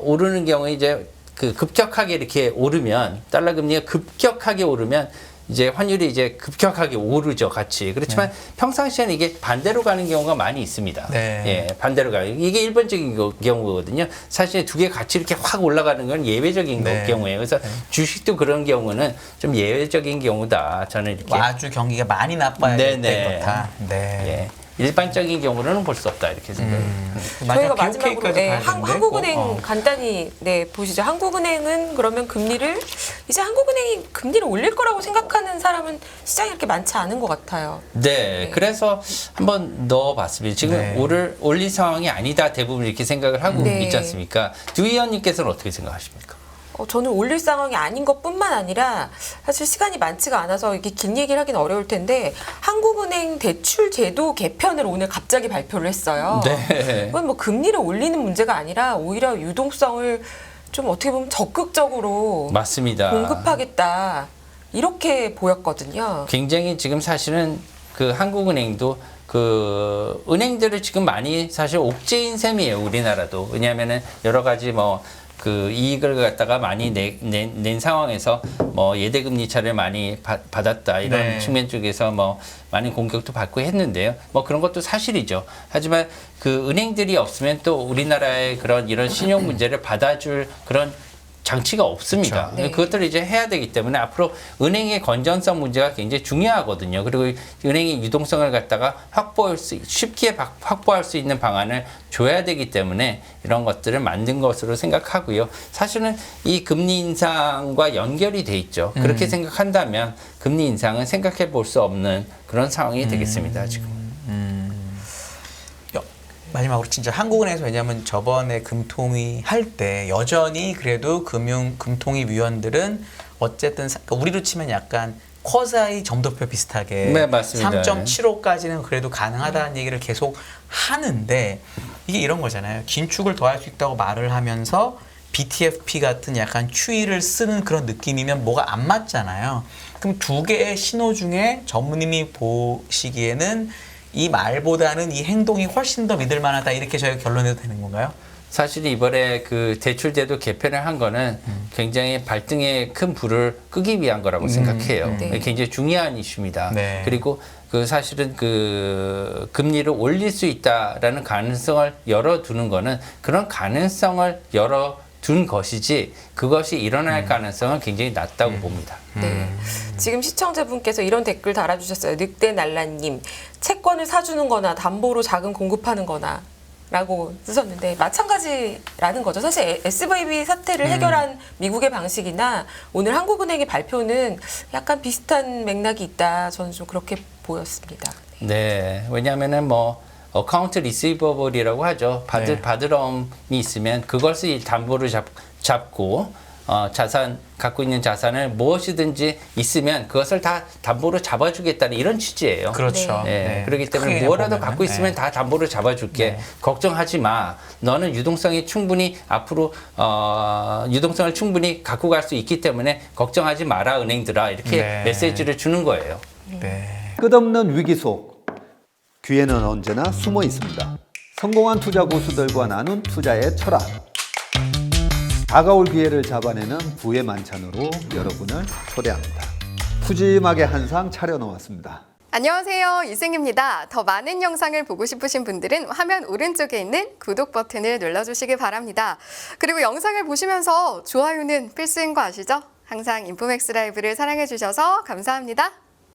오르는 경우에 이제 급격하게 이렇게 오르면 달러 금리가 급격하게 오르면 이제 환율이 이제 급격하게 오르죠, 같이. 그렇지만 평상시에는 이게 반대로 가는 경우가 많이 있습니다. 네. 예, 반대로 가요. 이게 일반적인 경우거든요. 사실 두 개 같이 이렇게 확 올라가는 건 예외적인 경우예요. 그래서 주식도 그런 경우는 좀 예외적인 경우다. 저는 이렇게 아주 경기가 많이 나빠야 될 때 그렇다. 예. 일반적인 경우로는 볼 수 없다 이렇게 생각합니다. 저희가 마지막으로 한국은행 간단히 보시죠. 한국은행은 그러면 이제 한국은행이 금리를 올릴 거라고 생각하는 사람은 시장에 이렇게 많지 않은 것 같아요. 네, 그래서 한번 넣어봤습니다. 지금 올릴 상황이 아니다 대부분 이렇게 생각을 하고 있지 않습니까? 두 의원님께서는 어떻게 생각하십니까? 저는 올릴 상황이 아닌 것뿐만 아니라 사실 시간이 많지가 않아서 이게 긴 얘기를 하긴 어려울 텐데 한국은행 대출 제도 개편을 오늘 갑자기 발표를 했어요. 네. 이건 뭐 금리를 올리는 문제가 아니라 오히려 유동성을 좀 어떻게 보면 적극적으로 맞습니다. 공급하겠다 이렇게 보였거든요. 굉장히 지금 사실은 한국은행도 은행들을 지금 많이 사실 옥죄인 셈이에요. 우리나라도. 왜냐하면은 여러 가지 이익을 갖다가 많이 낸 상황에서 예대금리 차를 많이 받았다 이런 측면 쪽에서 많은 공격도 받고 했는데요. 그런 것도 사실이죠. 하지만 은행들이 없으면 또 우리나라의 이런 신용 문제를 받아줄 그런 장치가 없습니다. 그렇죠. 네. 그것들을 이제 해야 되기 때문에 앞으로 은행의 건전성 문제가 굉장히 중요하거든요. 그리고 은행의 유동성을 갖다가 쉽게 확보할 수 있는 방안을 줘야 되기 때문에 이런 것들을 만든 것으로 생각하고요. 사실은 이 금리 인상과 연결이 돼 있죠. 그렇게 생각한다면 금리 인상은 생각해 볼 수 없는 그런 상황이 되겠습니다. 지금. 마지막으로 진짜 한국은행에서 왜냐하면 저번에 금통위 할 때 여전히 그래도 금통위 위원들은 어쨌든 그러니까 우리로 치면 약간 쿼사이 점도표 비슷하게 네, 맞습니다. 3.75까지는 그래도 가능하다는 얘기를 계속 하는데 이게 이런 거잖아요. 긴축을 더할 수 있다고 말을 하면서 BTFP 같은 약간 추이를 쓰는 그런 느낌이면 뭐가 안 맞잖아요. 그럼 두 개의 신호 중에 전무님이 보시기에는 이 말보다는 이 행동이 훨씬 더 믿을 만하다 이렇게 저희가 결론내도 되는 건가요? 사실 이번에 그 대출제도 개편을 한 거는 굉장히 발등에 큰 불을 끄기 위한 거라고 생각해요. 네. 굉장히 중요한 이슈입니다. 네. 그리고 그 사실은 그 금리를 올릴 수 있다라는 가능성을 열어두는 거는 그런 가능성을 열어둔 것이지 그것이 일어날 가능성은 굉장히 낮다고 봅니다. 네. 지금 시청자분께서 이런 댓글 달아주셨어요. 늑대 날라님, 채권을 사주는 거나 담보로 자금 공급하는 거나 라고 쓰셨는데 마찬가지라는 거죠. 사실 SVB 사태를 해결한 미국의 방식이나 오늘 한국은행의 발표는 약간 비슷한 맥락이 있다. 저는 좀 그렇게 보였습니다. 네. 왜냐하면은 뭐 어카운트 리시버블이라고 하죠. 네. 받으러움이 있으면 그것을 담보로 잡고 갖고 있는 자산을 무엇이든지 있으면 그것을 다 담보로 잡아주겠다는 이런 취지예요. 그렇죠. 네. 네. 그렇기 때문에 크게 무엇라도 보면은. 갖고 있으면 네. 다 담보로 잡아줄게. 네. 걱정하지 마. 너는 유동성이 충분히 앞으로 유동성을 충분히 갖고 갈 수 있기 때문에 걱정하지 마라 은행들아 이렇게 네. 메시지를 주는 거예요. 네. 끝없는 위기 속 기회는 언제나 숨어 있습니다. 성공한 투자 고수들과 나눈 투자의 철학. 다가올 기회를 잡아내는 부의 만찬으로 여러분을 초대합니다. 푸짐하게 한 상 차려놓았습니다. 안녕하세요. 이승입니다. 더 많은 영상을 보고 싶으신 분들은 화면 오른쪽에 있는 구독 버튼을 눌러주시기 바랍니다. 그리고 영상을 보시면서 좋아요는 필수인 거 아시죠? 항상 인포맥스 라이브를 사랑해주셔서 감사합니다.